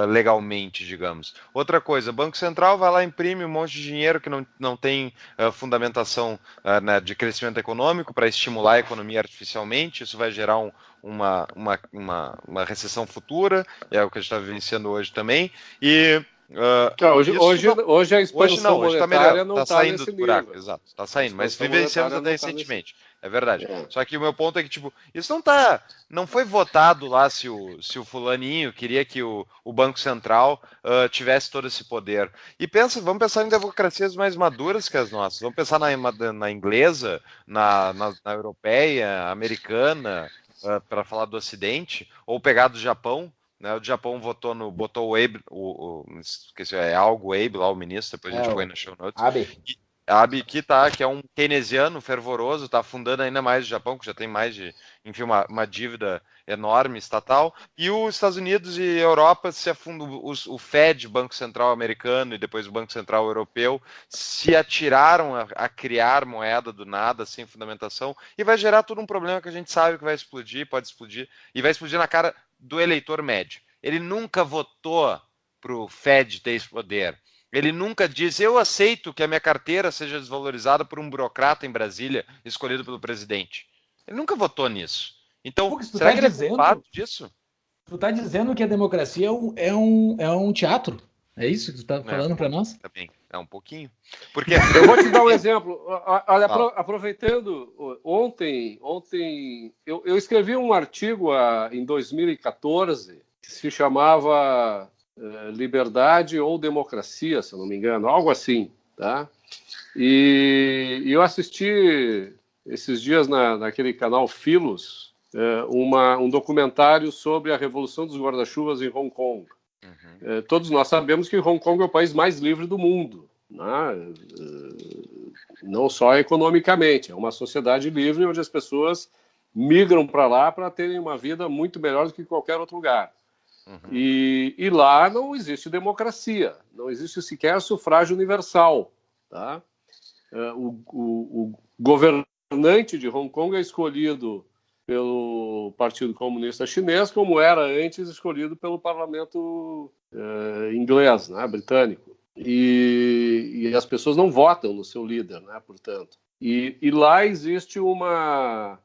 Speaker 3: legalmente, digamos. Outra coisa, o Banco Central vai lá e imprime um monte de dinheiro que não tem fundamentação né, de crescimento econômico para estimular a economia artificialmente. Isso vai gerar uma recessão futura, é o que a gente está vivenciando hoje também. E
Speaker 2: hoje a expansão
Speaker 3: hoje está
Speaker 2: monetária
Speaker 3: melhor,
Speaker 2: não
Speaker 3: está
Speaker 2: está
Speaker 3: saindo
Speaker 2: nesse
Speaker 3: do buraco,
Speaker 2: nível.
Speaker 3: exato, está
Speaker 2: A
Speaker 3: saindo, mas
Speaker 2: expansão
Speaker 3: vivenciamos
Speaker 2: monetária
Speaker 3: até
Speaker 2: não está nesse...
Speaker 3: recentemente, é verdade.
Speaker 2: É.
Speaker 3: Só que o meu ponto é que, tipo, isso não foi votado lá se o fulaninho queria que o Banco Central tivesse todo esse poder. E vamos pensar em democracias mais maduras que as nossas, vamos pensar na inglesa, na europeia, americana, para falar do Ocidente, ou pegar do Japão, né? O Japão botou o Abe, esqueci, é algo Abe lá, o ministro, depois a gente põe no show notes. Abe que é um keynesiano fervoroso, está afundando ainda mais o Japão, que já tem mais de, enfim, uma dívida enorme estatal, e os Estados Unidos e Europa se afundam, o Fed, Banco Central americano, e depois o Banco Central europeu, se atiraram a criar moeda do nada, sem fundamentação, e vai gerar todo um problema que a gente sabe que vai explodir, pode explodir, e vai explodir na cara do eleitor médio. Ele nunca votou para o Fed ter esse poder. Ele nunca disse, eu aceito que a minha carteira seja desvalorizada por um burocrata em Brasília, escolhido pelo presidente. Ele nunca votou nisso. Então,
Speaker 1: Fux,
Speaker 3: será que ele é culpado disso?
Speaker 1: Tu tá dizendo que a democracia é um teatro? É isso que tu tá falando para nós?
Speaker 3: Também, é um pouquinho. Porque
Speaker 2: eu vou te dar um exemplo. Olha, aproveitando, ontem eu escrevi um artigo em 2014 que se chamava Liberdade ou Democracia, se eu não me engano, algo assim, tá? E eu assisti esses dias naquele canal Philos um documentário sobre a Revolução dos Guarda-Chuvas em Hong Kong. Todos nós sabemos que Hong Kong é o país mais livre do mundo, né? Não só economicamente, é uma sociedade livre onde as pessoas migram para lá para terem uma vida muito melhor do que qualquer outro lugar. E lá não existe democracia, não existe sequer sufrágio universal, tá? O governante de Hong Kong é escolhido pelo Partido Comunista Chinês, como era antes escolhido pelo parlamento inglês, né, britânico. E as pessoas não votam no seu líder, né, portanto. E lá existe uma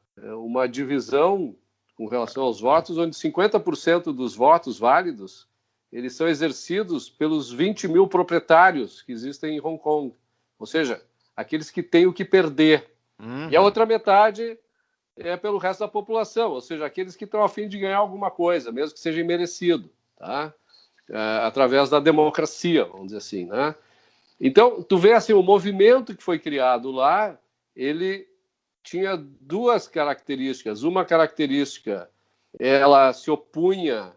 Speaker 2: divisão com relação aos votos, onde 50% dos votos válidos eles são exercidos pelos 20 mil proprietários que existem em Hong Kong. Ou seja, aqueles que têm o que perder. E a outra metade é pelo resto da população, ou seja, aqueles que estão a fim de ganhar alguma coisa, mesmo que seja imerecido, tá? Através da democracia, vamos dizer assim, né? Então, tu vê assim, o movimento que foi criado lá, ele tinha duas características. Uma característica, ela se opunha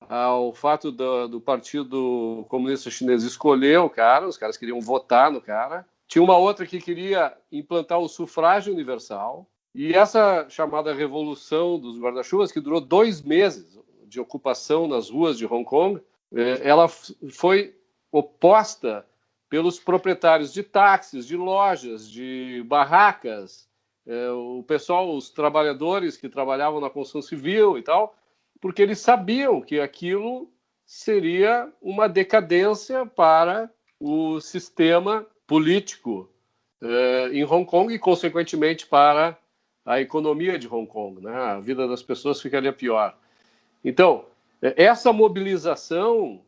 Speaker 2: ao fato do Partido Comunista Chinês escolher o cara, os caras queriam votar no cara. Tinha uma outra que queria implantar o sufrágio universal. E essa chamada Revolução dos Guarda-Chuvas, que durou 2 meses de ocupação nas ruas de Hong Kong, ela foi oposta pelos proprietários de táxis, de lojas, de barracas, o pessoal, os trabalhadores que trabalhavam na construção civil e tal, porque eles sabiam que aquilo seria uma decadência para o sistema político em Hong Kong e, consequentemente, para a economia de Hong Kong, né? A vida das pessoas ficaria pior. Então, essa mobilização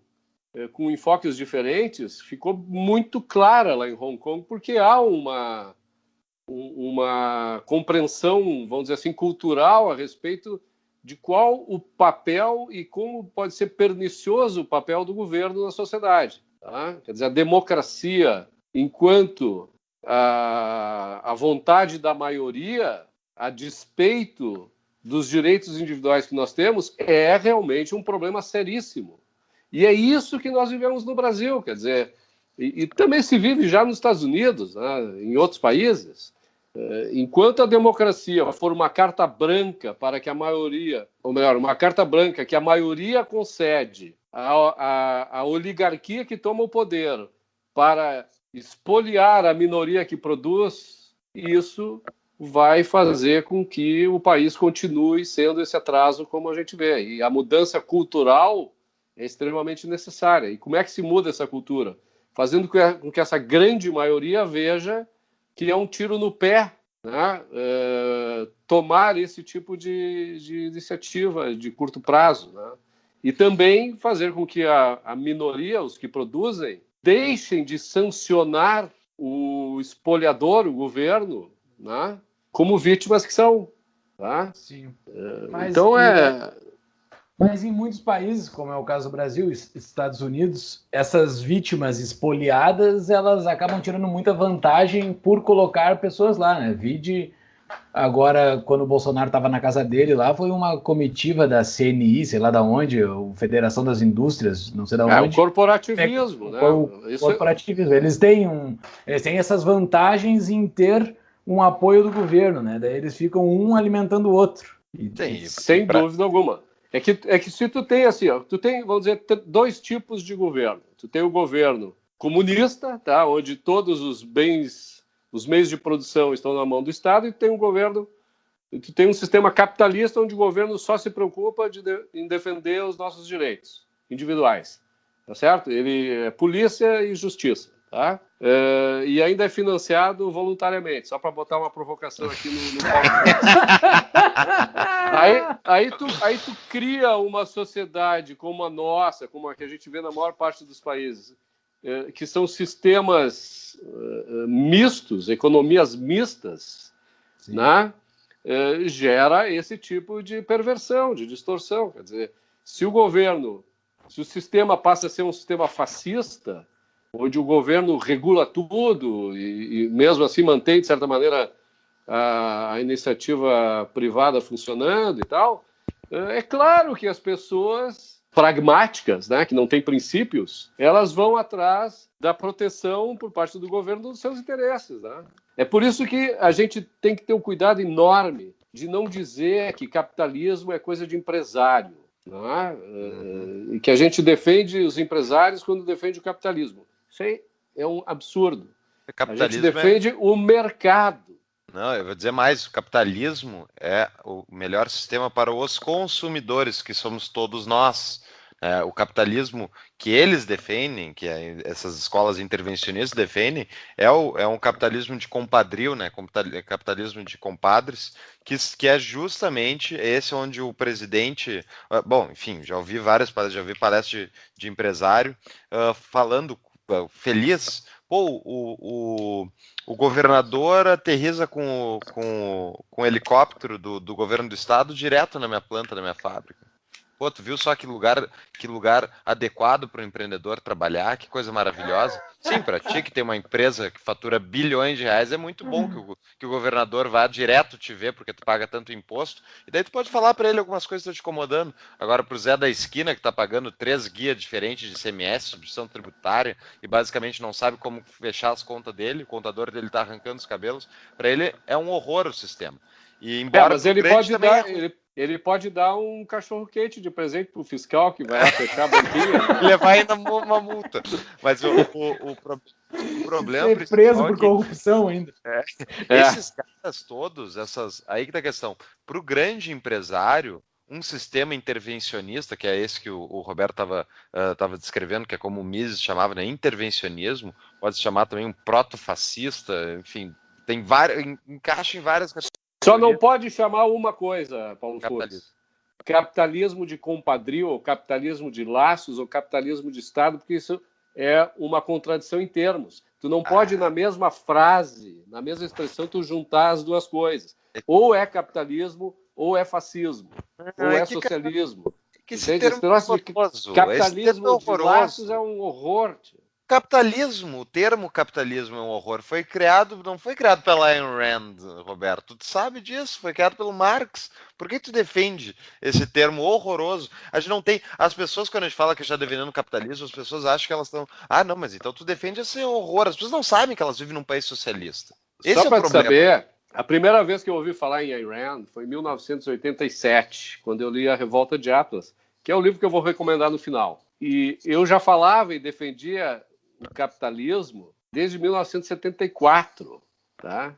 Speaker 2: com enfoques diferentes ficou muito clara lá em Hong Kong, porque há uma compreensão, vamos dizer assim, cultural a respeito de qual o papel e como pode ser pernicioso o papel do governo na sociedade. Tá? Quer dizer, a democracia, enquanto a vontade da maioria, a despeito dos direitos individuais que nós temos, é realmente um problema seríssimo. E é isso que nós vivemos no Brasil, quer dizer, e também se vive já nos Estados Unidos, né, em outros países. Enquanto a democracia for uma carta branca para que a maioria, ou melhor, uma carta branca que a maioria concede à oligarquia que toma o poder para espoliar a minoria que produz, isso vai fazer com que o país continue sendo esse atraso como a gente vê. E a mudança cultural é extremamente necessária. E como é que se muda essa cultura? Fazendo com que essa grande maioria veja que é um tiro no pé, né? Tomar esse tipo de iniciativa de curto prazo, né? E também fazer com que a minoria, os que produzem, deixem de sancionar o espoliador, o governo, né? Como vítimas que são. Tá?
Speaker 1: Sim.
Speaker 2: Então
Speaker 1: Mas em muitos países, como é o caso do Brasil e Estados Unidos, essas vítimas espoliadas, elas acabam tirando muita vantagem por colocar pessoas lá, né? Vide agora, quando o Bolsonaro estava na casa dele lá, foi uma comitiva da CNI, sei lá da onde, a Federação das Indústrias, não sei da onde.
Speaker 2: o corporativismo, né?
Speaker 1: O corporativismo. Eles têm essas vantagens em ter um apoio do governo, né? Daí eles ficam um alimentando o outro.
Speaker 2: Sem dúvida alguma. É que se tu tem assim, ó, tu tem, vamos dizer, dois tipos de governo. Tu tem o governo comunista, tá? Onde todos os bens, os meios de produção estão na mão do Estado, e tu tem um sistema capitalista onde o governo só se preocupa em defender os nossos direitos individuais, tá certo? Ele é polícia e justiça, tá? E ainda é financiado voluntariamente, só para botar uma provocação aqui no aí tu cria uma sociedade como a nossa, como a que a gente vê na maior parte dos países, que são sistemas mistos, economias mistas, né? Gera esse tipo de perversão, de distorção. Quer dizer, se o sistema passa a ser um sistema fascista, onde o governo regula tudo e mesmo assim mantém, de certa maneira, a iniciativa privada funcionando e tal, é claro que as pessoas pragmáticas, né, que não têm princípios, elas vão atrás da proteção por parte do governo dos seus interesses, né? É por isso que a gente tem que ter um cuidado enorme de não dizer que capitalismo é coisa de empresário, não é? E que a gente defende os empresários quando defende o capitalismo. Isso aí é um absurdo. A gente defende o mercado.
Speaker 3: Não, eu vou dizer mais, o capitalismo é o melhor sistema para os consumidores, que somos todos nós. O capitalismo que eles defendem, que essas escolas intervencionistas defendem, é um capitalismo de compadrio, né? Capitalismo de compadres, que é justamente esse onde o presidente... Bom, enfim, já ouvi palestras de empresário falando feliz. Pô, o governador aterriza com o helicóptero do governo do estado direto na minha planta, na minha fábrica. Pô, tu viu só que lugar adequado para o empreendedor trabalhar, que coisa maravilhosa. Sim, para ti que tem uma empresa que fatura bilhões de reais, é muito bom que o governador vá direto te ver, porque tu paga tanto imposto, e daí tu pode falar para ele algumas coisas que estão te incomodando. Agora, pro Zé da esquina, que está pagando 3 guias diferentes de ICMS, substituição tributária, e basicamente não sabe como fechar as contas dele, o contador dele está arrancando os cabelos, para ele é um horror o sistema. E embora
Speaker 2: mas ele pode dar um cachorro-quente de presente pro fiscal que vai lá fechar a banquinha.
Speaker 3: Levar ainda uma multa. Mas o problema
Speaker 1: ser preso por corrupção ainda.
Speaker 3: Esses caras todos, aí que tá a questão. Para o grande empresário, um sistema intervencionista, que é esse que o Roberto estava descrevendo, que é como o Mises chamava, né, intervencionismo, pode se chamar também um proto-fascista, enfim, encaixa em várias categorias.
Speaker 2: Só não pode chamar uma coisa, Paulo Flores. Capitalismo de compadrio, ou capitalismo de laços, ou capitalismo de Estado, porque isso é uma contradição em termos. Tu não pode, na mesma frase, na mesma expressão, tu juntar as duas coisas. Ou é capitalismo, ou é fascismo, ou é socialismo.
Speaker 3: Esse
Speaker 2: capitalismo de laços é um horror.
Speaker 3: Capitalismo, o termo capitalismo é um horror. Não foi criado pela Ayn Rand, Roberto. Tu sabe disso, foi criado pelo Marx. Por que tu defende esse termo horroroso? A gente não tem. As pessoas, quando a gente fala que está defendendo o capitalismo, as pessoas acham que elas estão. Não, mas então tu defende esse horror. As pessoas não sabem que elas vivem num país socialista.
Speaker 2: Só para saber, a primeira vez que eu ouvi falar em Ayn Rand foi em 1987, quando eu li A Revolta de Atlas, que é o livro que eu vou recomendar no final. E eu já falava e defendia o capitalismo desde 1974, tá?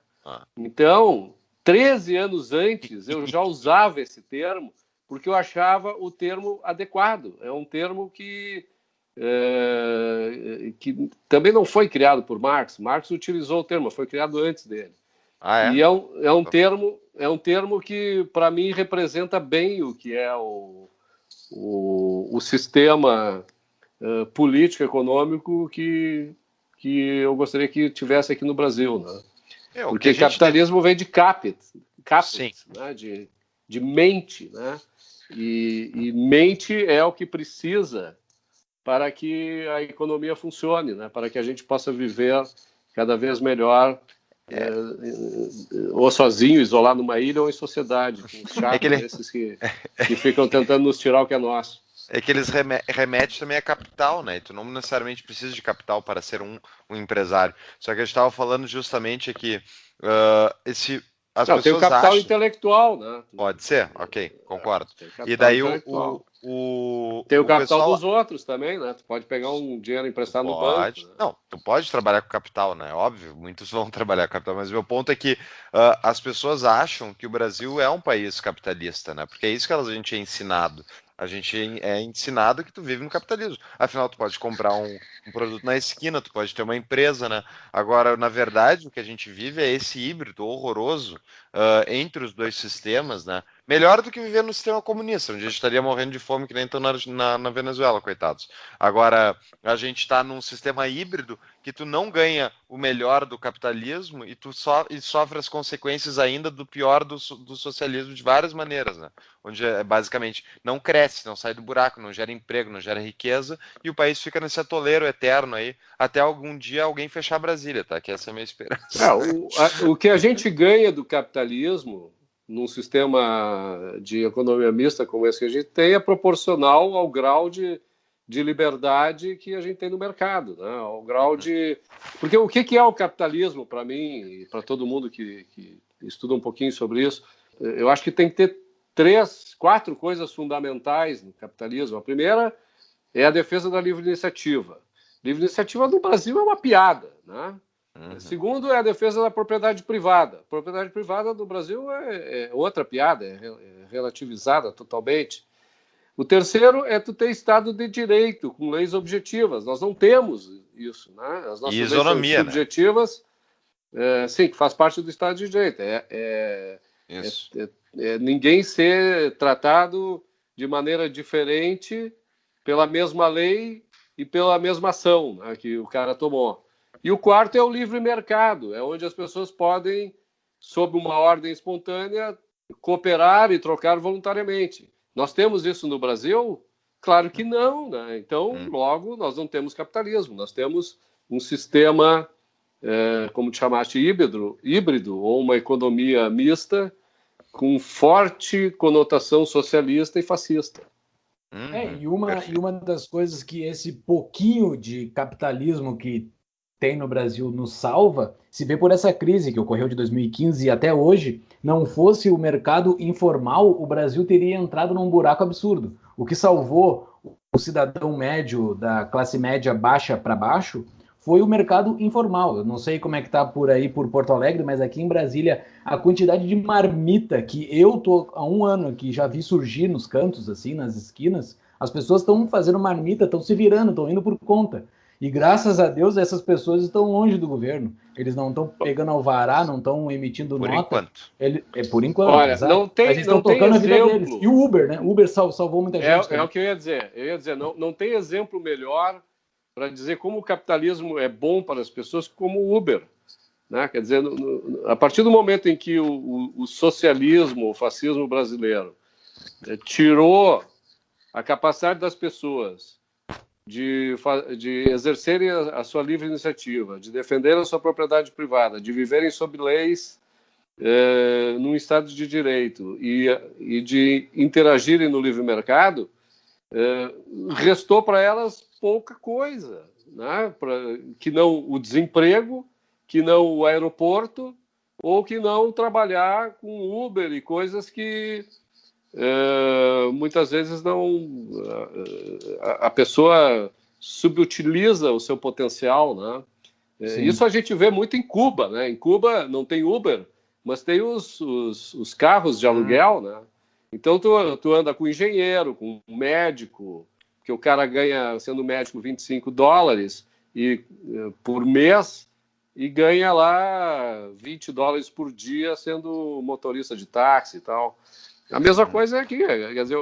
Speaker 2: Então, 13 anos antes eu já usava esse termo, porque eu achava o termo adequado. É um termo que também não foi criado por Marx. Marx utilizou o termo, foi criado antes dele.
Speaker 3: Ah, é?
Speaker 2: E é um termo que, para mim, representa bem o que é o sistema político econômico que eu gostaria que tivesse aqui no Brasil, né? Porque capitalismo vem de capit, né? de mente, né? E mente é o que precisa para que a economia funcione, né? Para que a gente possa viver cada vez melhor, ou sozinho, isolado numa ilha, ou em sociedade, com os chatos desses que ficam tentando nos tirar o que é nosso.
Speaker 3: É que eles remetem também a capital, né? E tu não necessariamente precisa de capital para ser um empresário. Só que a gente estava falando justamente aqui, as pessoas
Speaker 2: tem o capital
Speaker 3: acham...
Speaker 2: intelectual, né?
Speaker 3: Pode ser, ok, concordo. E daí
Speaker 2: tem o capital
Speaker 3: pessoal...
Speaker 2: dos outros também, né? Tu pode pegar um dinheiro emprestado no banco. Né?
Speaker 3: Não, tu pode trabalhar com capital, né? Óbvio, muitos vão trabalhar com capital, mas o meu ponto é que as pessoas acham que o Brasil é um país capitalista, né? Porque é isso que a gente é ensinado. A gente é ensinado que tu vive no capitalismo. Afinal, tu pode comprar um produto na esquina, tu pode ter uma empresa, né? Agora, na verdade, o que a gente vive é esse híbrido horroroso entre os dois sistemas, né? Melhor do que viver no sistema comunista, onde a gente estaria morrendo de fome que nem estão na Venezuela, coitados. Agora, a gente está num sistema híbrido que tu não ganha o melhor do capitalismo e tu sofre as consequências ainda do pior do socialismo de várias maneiras, né? Onde basicamente não cresce, não sai do buraco, não gera emprego, não gera riqueza e o país fica nesse atoleiro eterno aí até algum dia alguém fechar Brasília, tá? Que essa é a minha esperança.
Speaker 2: O que a gente ganha do capitalismo num sistema de economia mista como esse que a gente tem é proporcional ao grau de liberdade que a gente tem no mercado, né? Ao grau de... Porque o que é o capitalismo para mim e para todo mundo que estuda um pouquinho sobre isso, eu acho que tem que ter 4 coisas fundamentais no capitalismo. A primeira é a defesa da livre iniciativa. Livre iniciativa no Brasil é uma piada, né? Segundo, é a defesa da propriedade privada. A propriedade privada do Brasil é outra piada, é relativizada totalmente. O terceiro é tu ter Estado de Direito, com leis objetivas. Nós não temos isso, né? As nossas leis são subjetivas, sim, que faz parte do Estado de Direito. Ninguém ser tratado de maneira diferente pela mesma lei e pela mesma ação, né, que o cara tomou. E o quarto é o livre mercado, é onde as pessoas podem, sob uma ordem espontânea, cooperar e trocar voluntariamente. Nós temos isso no Brasil? Claro que não, né? Então, logo, nós não temos capitalismo, nós temos um sistema, como te chamaste, híbrido, ou uma economia mista com forte conotação socialista e fascista.
Speaker 1: E uma das coisas que esse pouquinho de capitalismo que tem no Brasil nos salva, se vê por essa crise que ocorreu de 2015 e até hoje, não fosse o mercado informal, o Brasil teria entrado num buraco absurdo. O que salvou o cidadão médio da classe média baixa para baixo foi o mercado informal. Eu não sei como é que tá por aí, por Porto Alegre, mas aqui em Brasília, a quantidade de marmita que eu tô há um ano aqui, já vi surgir nos cantos, assim, nas esquinas, as pessoas estão fazendo marmita, estão se virando, estão indo por conta. E graças a Deus essas pessoas estão longe do governo. Eles não estão pegando alvará, não estão emitindo
Speaker 3: por
Speaker 1: nota.
Speaker 3: Enquanto.
Speaker 1: Por enquanto.
Speaker 2: Olha, exato. Não tem,
Speaker 1: mas eles estão tocando a vida deles. E o Uber, né? O Uber salvou muita gente.
Speaker 2: É o que eu ia dizer. Não tem exemplo melhor para dizer como o capitalismo é bom para as pessoas como o Uber. Né? Quer dizer, a partir do momento em que o socialismo, o fascismo brasileiro tirou a capacidade das pessoas de exercerem a sua livre iniciativa, de defenderem a sua propriedade privada, de viverem sob leis num Estado de Direito e de interagirem no livre mercado, restou para elas pouca coisa, né? Que não o desemprego, que não o aeroporto, ou que não trabalhar com Uber e coisas que muitas vezes não a pessoa subutiliza o seu potencial, né? Isso a gente vê muito em Cuba, né? Em Cuba não tem Uber, mas tem os carros de aluguel, né? Então tu anda com engenheiro, com médico, que o cara ganha, sendo médico, $25 por mês e ganha lá $20 por dia sendo motorista de táxi e tal. A mesma coisa é aqui, quer dizer,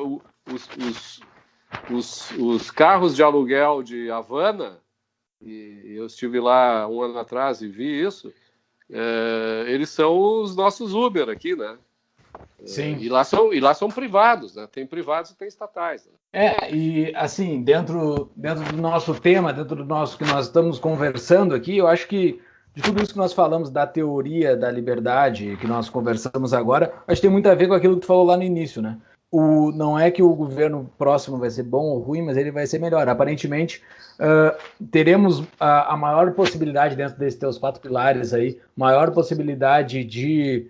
Speaker 2: os carros de aluguel de Havana, e eu estive lá um ano atrás e vi isso, eles são os nossos Uber aqui, né?
Speaker 1: Sim.
Speaker 2: E lá são privados, né? Tem privados e tem estatais. Né?
Speaker 1: E assim, dentro do nosso tema, dentro do nosso que nós estamos conversando aqui, eu acho que de tudo isso que nós falamos da teoria da liberdade, que nós conversamos agora, acho que tem muito a ver com aquilo que tu falou lá no início, né? Não é que o governo próximo vai ser bom ou ruim, mas ele vai ser melhor. Aparentemente, teremos a maior possibilidade dentro desses teus 4 pilares aí, maior possibilidade de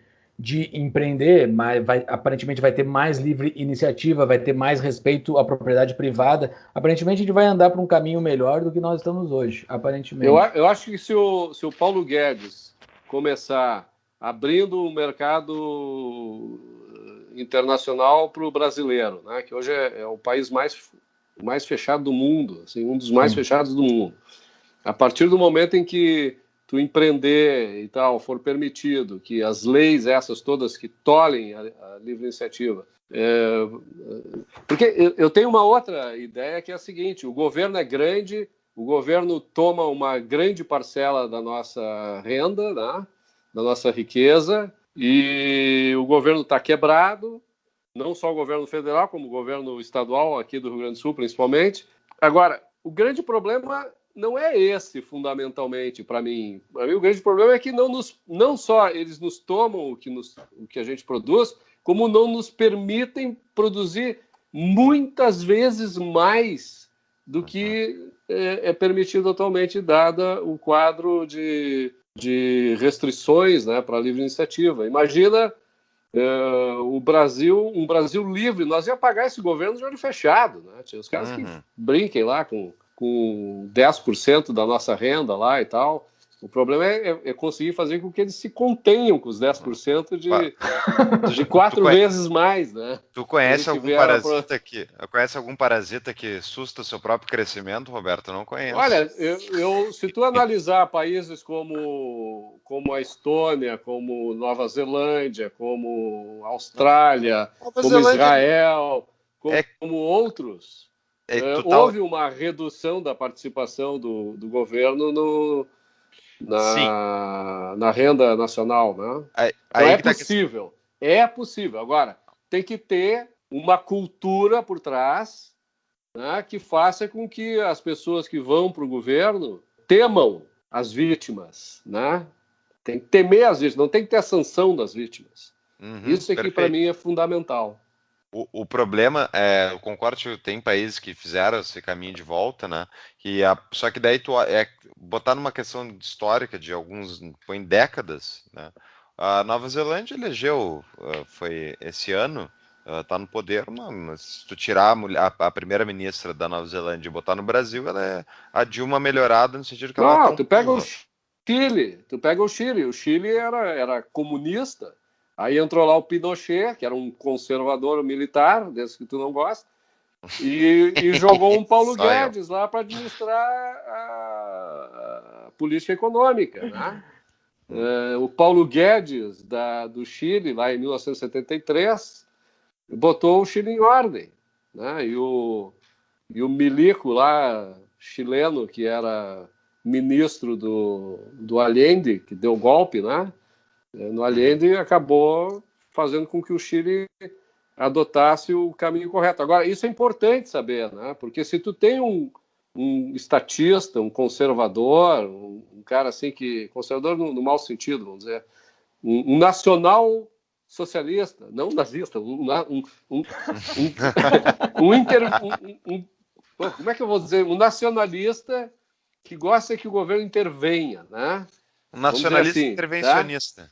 Speaker 1: empreender, mas aparentemente vai ter mais livre iniciativa, vai ter mais respeito à propriedade privada. Aparentemente a gente vai andar para um caminho melhor do que nós estamos hoje, aparentemente.
Speaker 2: Eu acho que se o Paulo Guedes começar abrindo o mercado internacional para o brasileiro, né, que hoje é o país mais fechado do mundo, assim, um dos mais fechados do mundo. A partir do momento em que tu empreender e tal, for permitido, que as leis essas todas que tolhem a livre iniciativa. Porque eu tenho uma outra ideia que é a seguinte: o governo é grande, o governo toma uma grande parcela da nossa renda, né, da nossa riqueza, e o governo está quebrado, não só o governo federal, como o governo estadual, aqui do Rio Grande do Sul, principalmente. Agora, o grande problema não é esse, fundamentalmente, para mim. Para mim, o grande problema é que não só eles nos tomam o que a gente produz, como não nos permitem produzir muitas vezes mais do que é permitido atualmente, dada o quadro de restrições, né, para a livre iniciativa. Imagina um Brasil livre, nós ia pagar esse governo de olho fechado, né? Tinha os caras que brinquem lá com 10% da nossa renda lá e tal. O problema é conseguir fazer com que eles se contenham com os 10% de 4 vezes mais, né?
Speaker 3: Tu conhece algum parasita que susta o seu próprio crescimento, Roberto? Eu não conheço.
Speaker 2: Olha, se tu analisar países como a Estônia, como Nova Zelândia, como Austrália, como Israel, como outros, houve uma redução da participação do governo na renda nacional, né? Então é possível. É possível. Agora, tem que ter uma cultura por trás, né, que faça com que as pessoas que vão para o governo temam as vítimas, né? Tem que temer as vítimas, não tem que ter a sanção das vítimas. Isso aqui, para mim, é fundamental.
Speaker 3: O problema eu concordo que tem países que fizeram esse caminho de volta, né? Só que daí botar numa questão histórica de foi em décadas, né? A Nova Zelândia elegeu, foi esse ano, tá no poder, mas se tu tirar a primeira-ministra da Nova Zelândia e botar no Brasil, ela é a Dilma melhorada no sentido que ela
Speaker 2: tu pega o Chile, o Chile era comunista. Aí entrou lá o Pinochet, que era um conservador militar, desse que tu não gosta, e jogou um Paulo Guedes lá para administrar a política econômica, né? O Paulo Guedes, do Chile, lá em 1973, botou o Chile em ordem, né? E o Milico lá, chileno, que era ministro do Allende, que deu golpe, né? No Allende, acabou fazendo com que o Chile adotasse o caminho correto. Agora, isso é importante saber, né? Porque se tu tem um estatista, um conservador, um cara assim que... Conservador no mau sentido, vamos dizer. Um nacional socialista, não nazista, como é que eu vou dizer? Um nacionalista que gosta que o governo intervenha, né?
Speaker 3: Um nacionalista assim, intervencionista.
Speaker 2: Tá?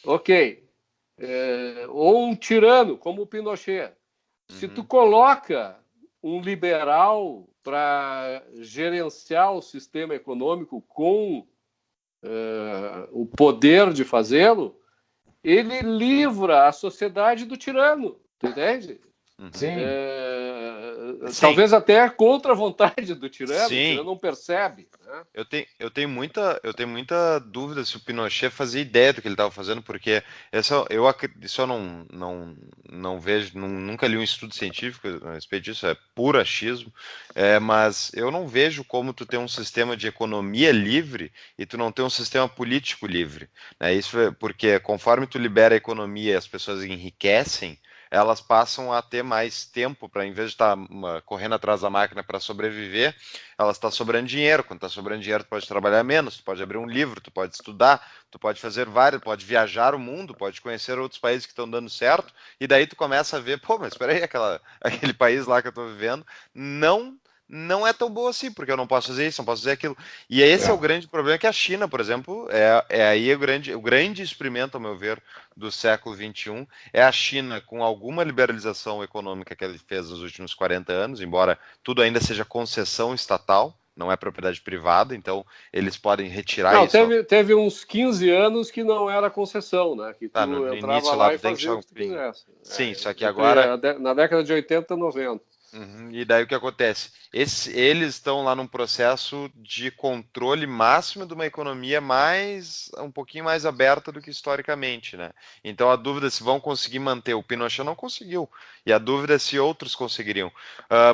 Speaker 2: Ok. Ou um tirano, como o Pinochet. Se tu coloca um liberal para gerenciar o sistema econômico com o poder de fazê-lo, ele livra a sociedade do tirano, tu entende?
Speaker 1: Sim.
Speaker 2: Talvez até contra a vontade do tirano,
Speaker 3: Sim.
Speaker 2: O tirano não percebe. Né?
Speaker 3: Eu tenho muita dúvida se o Pinochet fazia ideia do que ele estava fazendo, porque isso eu não vejo, nunca li um estudo científico a respeito disso, é puro achismo, mas eu não vejo como tu ter um sistema de economia livre e tu não ter um sistema político livre. Né? Isso é porque conforme tu libera a economia e as pessoas enriquecem, elas passam a ter mais tempo para, em vez de estar correndo atrás da máquina para sobreviver, elas estão sobrando dinheiro. Quando está sobrando dinheiro, tu pode trabalhar menos, tu pode abrir um livro, tu pode estudar, tu pode fazer vários, pode viajar o mundo, pode conhecer outros países que estão dando certo, e daí tu começa a ver, pô, mas espera aí, aquele país lá que eu estou vivendo, não é tão boa assim, porque eu não posso fazer isso, não posso fazer aquilo. E esse é o grande problema, que a China, por exemplo, é aí o grande experimento, ao meu ver, do século XXI, é a China com alguma liberalização econômica que ele fez nos últimos 40 anos, embora tudo ainda seja concessão estatal, não é propriedade privada, então eles podem retirar
Speaker 2: Não,
Speaker 3: isso.
Speaker 2: teve uns 15 anos que não era concessão, né? Que
Speaker 3: Tá,
Speaker 2: tu
Speaker 3: no
Speaker 2: entrava
Speaker 3: início lá
Speaker 2: lá
Speaker 3: do
Speaker 2: e
Speaker 3: Deng
Speaker 2: fazia o que tu
Speaker 3: Xiaoping.
Speaker 2: quisesse.
Speaker 3: Sim, só que agora...
Speaker 2: Na década de 80, 90.
Speaker 3: E daí o que acontece? Eles estão lá num processo de controle máximo de uma economia um pouquinho mais aberta do que historicamente, né? Então a dúvida é se vão conseguir manter. O Pinochet não conseguiu. E a dúvida é se outros conseguiriam.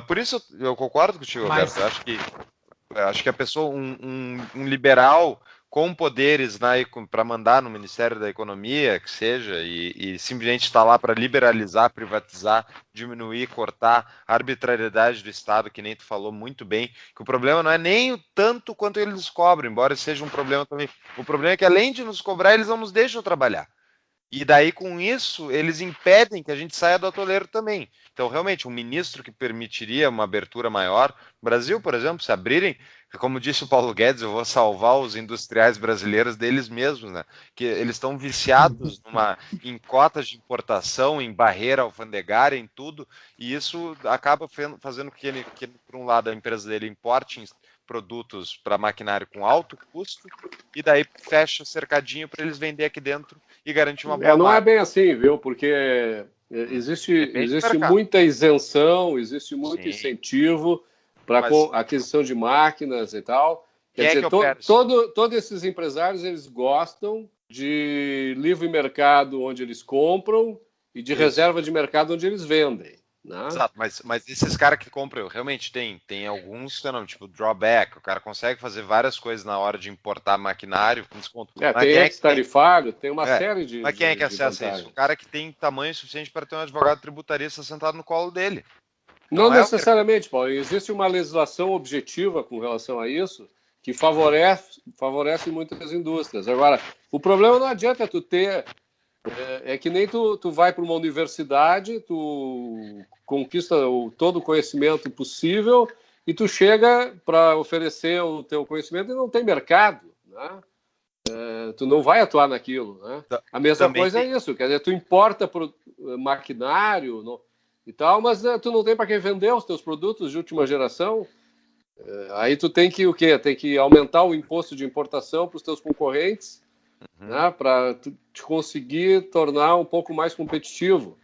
Speaker 3: Por isso eu concordo contigo, Alberto. Eu acho que a pessoa, um liberal com poderes para mandar no Ministério da Economia, que seja, e simplesmente está lá para liberalizar, privatizar, diminuir, cortar a arbitrariedade do Estado, que nem tu falou muito bem, que o problema não é nem o tanto quanto eles cobram, embora seja um problema também. O problema é que, além de nos cobrar, eles não nos deixam trabalhar. E daí, com isso, eles impedem que a gente saia do atoleiro também. Então, realmente, um ministro que permitiria uma abertura maior, Brasil, por exemplo, se abrirem, como disse o Paulo Guedes, eu vou salvar os industriais brasileiros deles mesmos, né? Que eles estão viciados em cotas de importação, em barreira alfandegária, em tudo, e isso acaba fazendo que por um lado, a empresa dele importe produtos para maquinário com alto custo, e daí fecha o cercadinho para eles vender aqui dentro e garantir uma boa
Speaker 2: Não é
Speaker 3: margem.
Speaker 2: bem assim, viu? Porque existe muita isenção, existe muito
Speaker 3: Sim.
Speaker 2: incentivo para aquisição de máquinas e tal. Quer dizer, todos esses empresários, eles gostam de livre mercado onde eles compram e de reserva de mercado onde eles vendem. Né?
Speaker 3: Exato, mas esses caras que compram, realmente tem alguns, tipo drawback, o cara consegue fazer várias coisas na hora de importar maquinário com desconto.
Speaker 2: Tem ex-tarifário, tem uma série de
Speaker 3: Mas quem é que acessa
Speaker 2: vantagens.
Speaker 3: isso? O cara que tem tamanho suficiente para ter um advogado tributarista sentado no colo dele.
Speaker 2: Não necessariamente, Paulo. Existe uma legislação objetiva com relação a isso que favorece muitas indústrias. Agora, o problema não adianta tu ter... É que nem tu vai para uma universidade, tu conquista todo o conhecimento possível e tu chega para oferecer o teu conhecimento e não tem mercado, né? Tu não vai atuar naquilo, né? A mesma coisa é isso, quer dizer, tu importa maquinário e tal, mas tu não tem para quem vender os teus produtos de última geração. Aí tu tem que o quê? Tem que aumentar o imposto de importação para os teus concorrentes, né, para te conseguir tornar um pouco mais competitivo.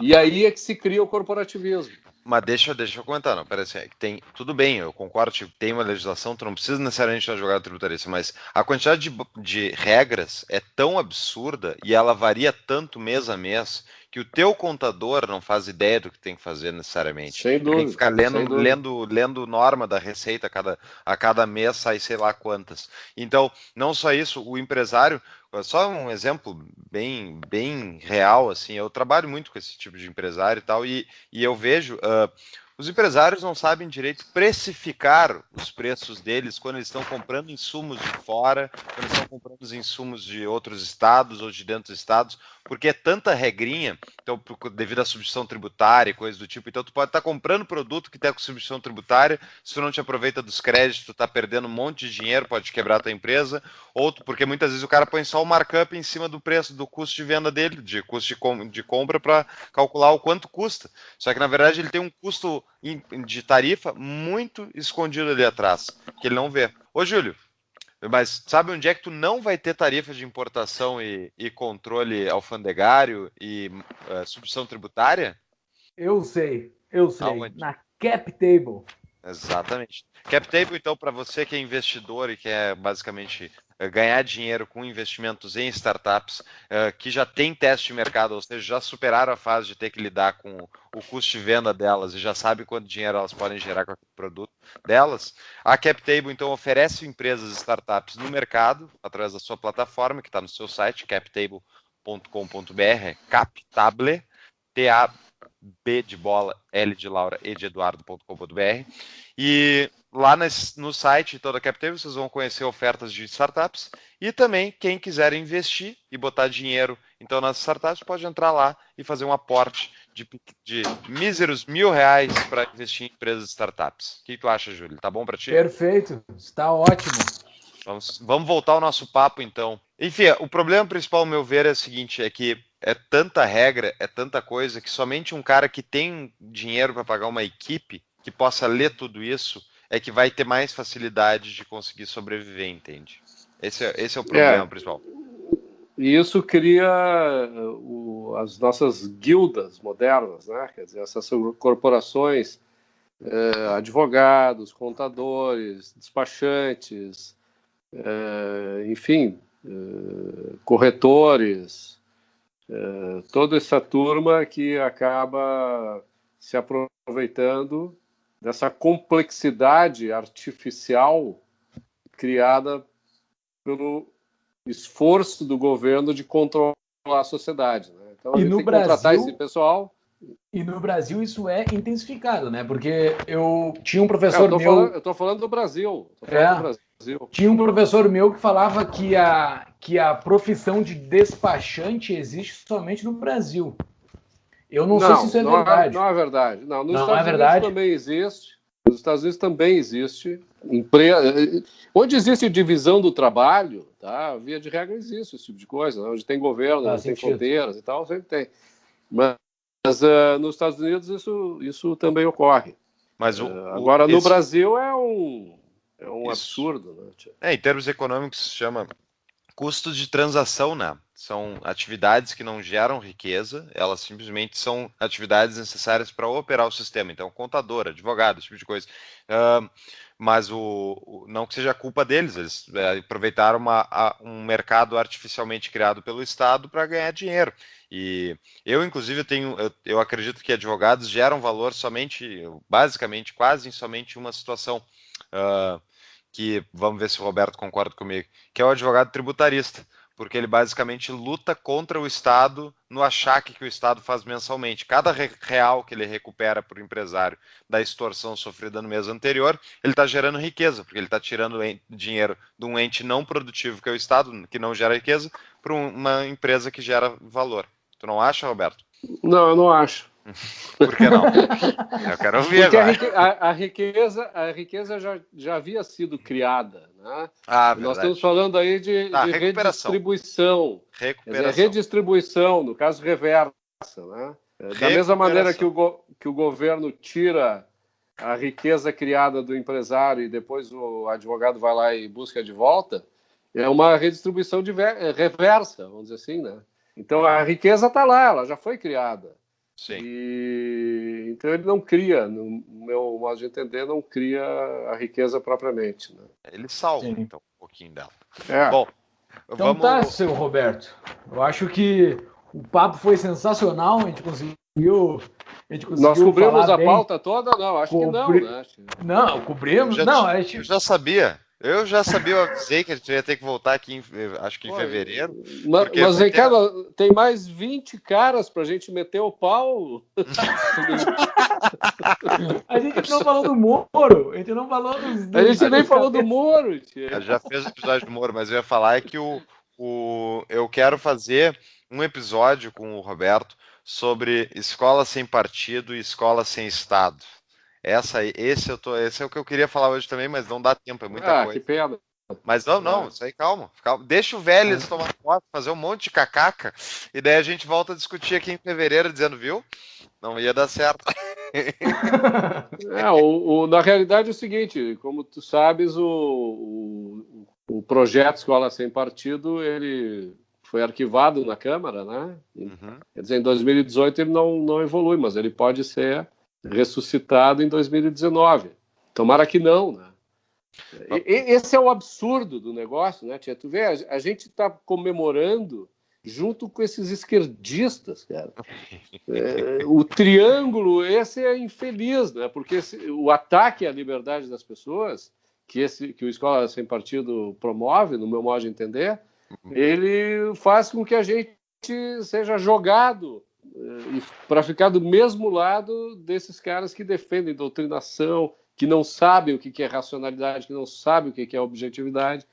Speaker 2: E aí é que se cria o corporativismo.
Speaker 3: Mas deixa eu comentar, não, parece que tudo bem, eu concordo que tem uma legislação, tu não precisa necessariamente de uma jogada tributarista, mas a quantidade de regras é tão absurda e ela varia tanto mês a mês que o teu contador não faz ideia do que tem que fazer necessariamente.
Speaker 2: Sem dúvida.
Speaker 3: Ele tem que ficar lendo norma da receita a cada mês, sai sei lá quantas. Então, não só isso, o empresário, só um exemplo bem real, assim, eu trabalho muito com esse tipo de empresário e tal, e eu vejo... os empresários não sabem direito precificar os preços deles quando eles estão comprando insumos de fora, quando eles estão comprando os insumos de outros estados ou de dentro dos estados, porque é tanta regrinha, então, devido à substituição tributária e coisas do tipo. Então, tu pode estar comprando produto que tem com substituição tributária, se tu não te aproveita dos créditos, tu está perdendo um monte de dinheiro, pode quebrar a tua empresa, porque muitas vezes o cara põe só o markup em cima do preço, do custo de venda dele, de custo de compra para calcular o quanto custa. Só que, na verdade, ele tem um custo de tarifa muito escondido ali atrás, que ele não vê. Ô, Júlio, Mas sabe onde é que tu não vai ter tarifa de importação e controle alfandegário e substituição tributária?
Speaker 1: Eu sei.
Speaker 3: Aonde?
Speaker 1: Na Cap Table.
Speaker 3: Exatamente. CapTable, então, para você que é investidor e quer basicamente ganhar dinheiro com investimentos em startups que já tem teste de mercado, ou seja, já superaram a fase de ter que lidar com o custo de venda delas e já sabe quanto dinheiro elas podem gerar com o produto delas, a CapTable, então, oferece empresas e startups no mercado, através da sua plataforma, que está no seu site, captable.com.br, Captable, B de bola, L de Laura, E de Eduardo.com.br. E lá no site toda a CapTable vocês vão conhecer ofertas de startups e também quem quiser investir e botar dinheiro então nas startups pode entrar lá e fazer um aporte de míseros R$1.000 para investir em empresas e startups. O que tu acha, Júlio? Tá bom para ti?
Speaker 1: Perfeito, está ótimo.
Speaker 3: Vamos voltar ao nosso papo, então. Enfim, o problema principal, ao meu ver, é o seguinte, é que é tanta regra, é tanta coisa, que somente um cara que tem dinheiro para pagar uma equipe que possa ler tudo isso é que vai ter mais facilidade de conseguir sobreviver, entende? Esse é o problema principal.
Speaker 2: E isso cria as nossas guildas modernas, né? Quer dizer, essas corporações, advogados, contadores, despachantes, enfim, corretores, toda essa turma que acaba se aproveitando dessa complexidade artificial criada pelo esforço do governo de controlar a sociedade, né? Então, a gente tem que contratar esse pessoal.
Speaker 1: E no Brasil isso é intensificado, né? Porque eu tinha um professor meu...
Speaker 2: Eu estou falando do Brasil.
Speaker 1: Tinha um professor meu que falava que a profissão de despachante existe somente no Brasil. Eu não sei se isso é verdade.
Speaker 2: Não é verdade. Não, nos
Speaker 1: não
Speaker 2: Estados
Speaker 1: é
Speaker 2: Unidos
Speaker 1: verdade?
Speaker 2: também existe. Nos Estados Unidos também existe. Onde existe divisão do trabalho, tá? Via de regra existe esse tipo de coisa. Né? Onde tem governo, onde tem fronteiras e tal, sempre tem. Mas nos Estados Unidos isso também ocorre. Mas agora, no Brasil, é um absurdo. Né?
Speaker 3: Em termos econômicos, se chama custo de transação, né? São atividades que não geram riqueza, elas simplesmente são atividades necessárias para operar o sistema. Então, contador, advogado, esse tipo de coisa. Mas não que seja culpa deles, eles aproveitaram um mercado artificialmente criado pelo Estado para ganhar dinheiro. E eu, inclusive, eu acredito que advogados geram valor basicamente, quase em somente uma situação. Que vamos ver se o Roberto concorda comigo, que é o advogado tributarista, porque ele basicamente luta contra o Estado no achaque que o Estado faz mensalmente. Cada real que ele recupera para o empresário da extorsão sofrida no mês anterior, ele está gerando riqueza, porque ele está tirando dinheiro de um ente não produtivo, que é o Estado, que não gera riqueza, para uma empresa que gera valor. Tu não acha, Roberto?
Speaker 2: Não, eu não acho.
Speaker 3: Por que não? Eu quero ouvir
Speaker 2: porque
Speaker 3: agora.
Speaker 2: A riqueza já havia sido criada. Né? Nós estamos falando aí de redistribuição. Quer dizer, redistribuição, no caso reversa. Né? Da mesma maneira que o governo tira a riqueza criada do empresário e depois o advogado vai lá e busca de volta, é uma redistribuição reversa, vamos dizer assim. Né? Então a riqueza está lá, ela já foi criada.
Speaker 3: Sim.
Speaker 2: Então ele não cria, no meu modo de entender, não cria a riqueza propriamente. Né?
Speaker 3: Ele salva, então, um pouquinho dela.
Speaker 1: Bom, então tá, seu Roberto. Eu acho que o papo foi sensacional, a gente conseguiu
Speaker 2: Nós cobrimos a pauta toda? Não, acho que não. Né?
Speaker 1: Não, cobrimos.
Speaker 3: Eu já sabia. Eu avisei que a gente ia ter que voltar aqui, acho que em fevereiro.
Speaker 2: Mas Ricardo, tem mais 20 caras pra gente meter o pau.
Speaker 1: A gente não falou do Moro. A gente não falou dos...
Speaker 2: A gente nem falou do Moro.
Speaker 3: Eu já fez o episódio do Moro, mas eu ia falar que eu quero fazer um episódio com o Roberto sobre escola sem partido e escola sem Estado. Esse é o que eu queria falar hoje também, mas não dá tempo, é muita coisa.
Speaker 2: Que pena.
Speaker 3: Mas não, isso aí, calma. Deixa o Vélez tomar foto, fazer um monte de cacaca, e daí a gente volta a discutir aqui em fevereiro, dizendo, viu? Não ia dar certo.
Speaker 2: Na realidade é o seguinte, como tu sabes, o O projeto Escola Sem Partido, ele foi arquivado na Câmara, né? Quer dizer, em 2018 ele não evolui, mas ele pode ser ressuscitado em 2019. Tomara que não, né? Esse é o absurdo do negócio, né, Tia? Tu vê, a gente está comemorando junto com esses esquerdistas, cara. O triângulo, esse é infeliz, né? Porque o ataque à liberdade das pessoas, que o Escola Sem Partido promove, no meu modo de entender, ele faz com que a gente seja jogado para ficar do mesmo lado desses caras que defendem doutrinação, que não sabem o que é racionalidade, que não sabem o que é objetividade.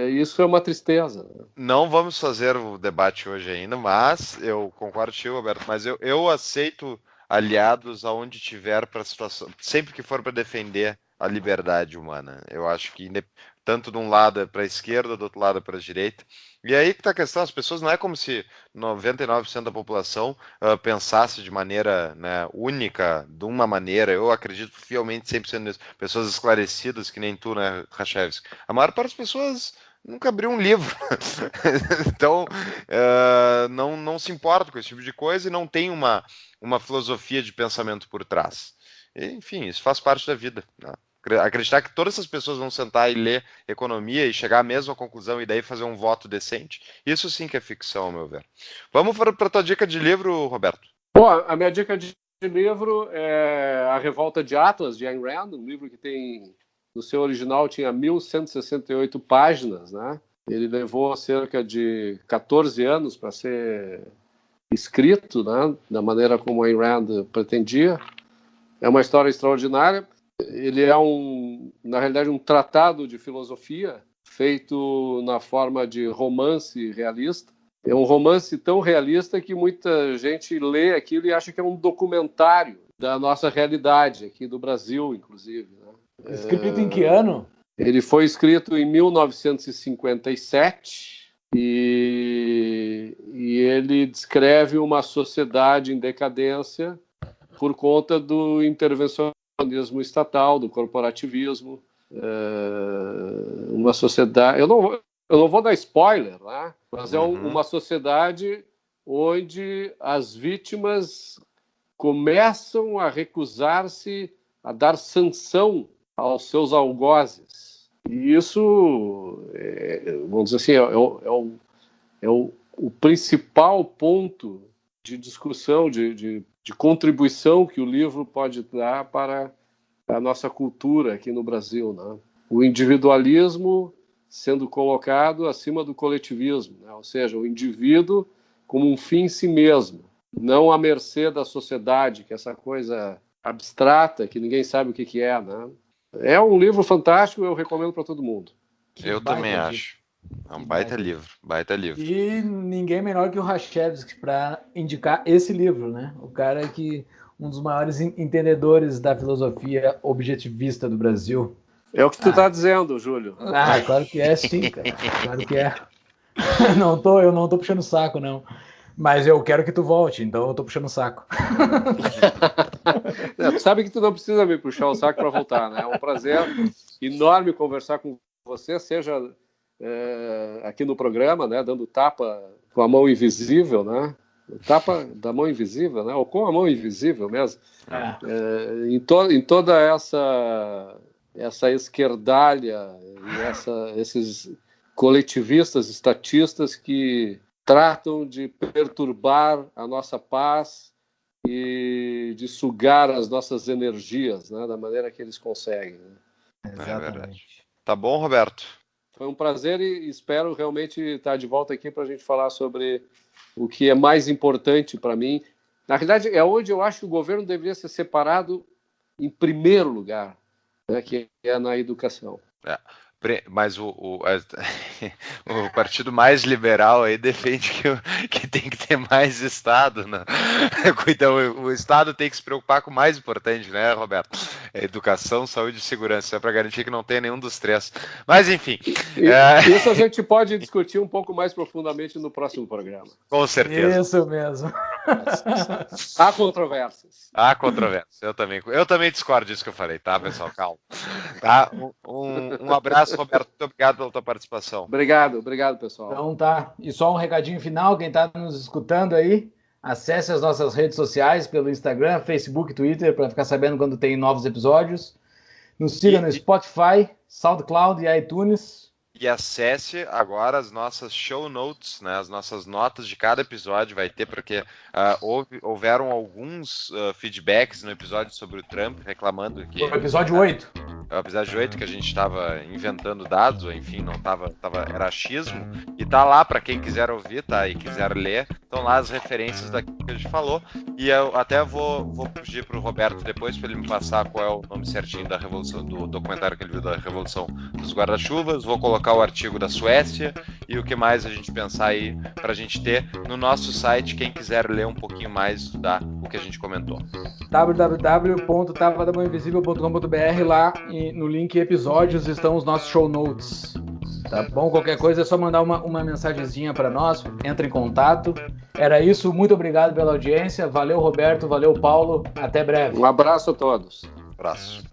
Speaker 2: Isso é uma tristeza.
Speaker 3: Não vamos fazer o debate hoje ainda, mas eu concordo contigo, Roberto, mas eu aceito aliados aonde tiver para a situação, sempre que for para defender a liberdade humana. Eu acho que tanto de um lado é para a esquerda, do outro lado é para a direita. E aí que está a questão, as pessoas não é como se 99% da população pensasse de maneira, né, única, de uma maneira. Eu acredito fielmente 100% nisso. Pessoas esclarecidas, que nem tu, né, Rachevski. A maior parte das pessoas nunca abriu um livro. Então, não se importa com esse tipo de coisa e não tem uma filosofia de pensamento por trás. E, enfim, isso faz parte da vida, né? Acreditar que todas essas pessoas vão sentar e ler economia e chegar à mesma conclusão e daí fazer um voto decente, isso sim que é ficção, ao meu ver. Vamos para a tua dica de livro, Roberto.
Speaker 2: Bom, a minha dica de livro é A Revolta de Atlas, de Ayn Rand, um livro que tem, no seu original, tinha 1.168 páginas, né? Ele levou cerca de 14 anos para ser escrito, né? Da maneira como Ayn Rand pretendia. É uma história extraordinária. Ele é, na realidade, um tratado de filosofia feito na forma de romance realista. É um romance tão realista que muita gente lê aquilo e acha que é um documentário da nossa realidade, aqui do Brasil, inclusive, né?
Speaker 1: Escrito em que ano?
Speaker 2: Ele foi escrito em 1957 e ele descreve uma sociedade em decadência por conta do intervencionismo estatal, do corporativismo, uma sociedade... Eu não vou dar spoiler, né? Mas é uma sociedade onde as vítimas começam a recusar-se a dar sanção aos seus algozes. E isso, vamos dizer assim, é o principal ponto de discussão, de contribuição que o livro pode dar para a nossa cultura aqui no Brasil, né? O individualismo sendo colocado acima do coletivismo, né? Ou seja, o indivíduo como um fim em si mesmo, não à mercê da sociedade, que é essa coisa abstrata, que ninguém sabe o que é, né? É um livro fantástico, eu recomendo para todo mundo.
Speaker 3: Eu também acho. É um baita livro.
Speaker 1: E ninguém melhor que o Rachevski para indicar esse livro, né? O cara que um dos maiores entendedores da filosofia objetivista do Brasil.
Speaker 2: É o que tu está dizendo, Júlio.
Speaker 1: Claro que é, sim, cara. Claro que é. Eu não tô puxando o saco, não. Mas eu quero que tu volte, então eu tô puxando o saco.
Speaker 2: Tu sabe que tu não precisa me puxar o saco para voltar, né? É um prazer enorme conversar com você, seja aqui no programa, né, dando tapa com a mão invisível, né? Tapa da mão invisível, né? Ou com a mão invisível mesmo. Em toda essa esquerdalha e esses coletivistas, estatistas que tratam de perturbar a nossa paz e de sugar as nossas energias, né, da maneira que eles conseguem. Né?
Speaker 1: Exatamente.
Speaker 3: Tá bom, Roberto?
Speaker 2: Foi um prazer e espero realmente estar de volta aqui para a gente falar sobre o que é mais importante para mim. Na realidade, é onde eu acho que o governo deveria ser separado em primeiro lugar, né, que é na educação.
Speaker 3: Mas o partido mais liberal aí defende que tem que ter mais Estado, né? Então o Estado tem que se preocupar com o mais importante, né, Roberto? Educação, saúde e segurança, é para garantir que não tenha nenhum dos três. Mas enfim.
Speaker 2: Isso a gente pode discutir um pouco mais profundamente no próximo programa.
Speaker 3: Com certeza.
Speaker 1: Isso mesmo.
Speaker 2: Há controvérsias.
Speaker 3: Há controvérsias. Eu também discordo disso que eu falei, tá, pessoal? Calma. Tá? Um abraço, Roberto. Muito obrigado pela tua participação.
Speaker 2: Obrigado, pessoal.
Speaker 1: Então tá. E só um recadinho final, quem está nos escutando aí, acesse as nossas redes sociais pelo Instagram, Facebook, Twitter, para ficar sabendo quando tem novos episódios. Nos siga no Spotify, SoundCloud e iTunes.
Speaker 3: E acesse agora as nossas show notes, né, as nossas notas de cada episódio, vai ter, porque houveram alguns feedbacks no episódio sobre o Trump, reclamando que...
Speaker 1: O episódio 8.
Speaker 3: É o episódio 8 que a gente estava inventando dados, ou enfim, não era achismo, e tá lá para quem quiser ouvir, tá, e quiser ler, estão lá as referências daquilo que a gente falou, e eu até vou pedir pro Roberto depois para ele me passar qual é o nome certinho da revolução, do documentário que ele viu da Revolução dos Guarda-Chuvas, vou colocar o artigo da Suécia e o que mais a gente pensar aí pra gente ter no nosso site, quem quiser ler um pouquinho mais, estudar o que a gente comentou.
Speaker 1: www.tavadamanhoinvisível.com.br, lá e no link episódios estão os nossos show notes. Tá bom? Qualquer coisa é só mandar uma mensagenzinha para nós, entra em contato. Era isso, muito obrigado pela audiência. Valeu, Roberto, valeu, Paulo. Até breve.
Speaker 2: Um abraço a todos.
Speaker 3: Abraço.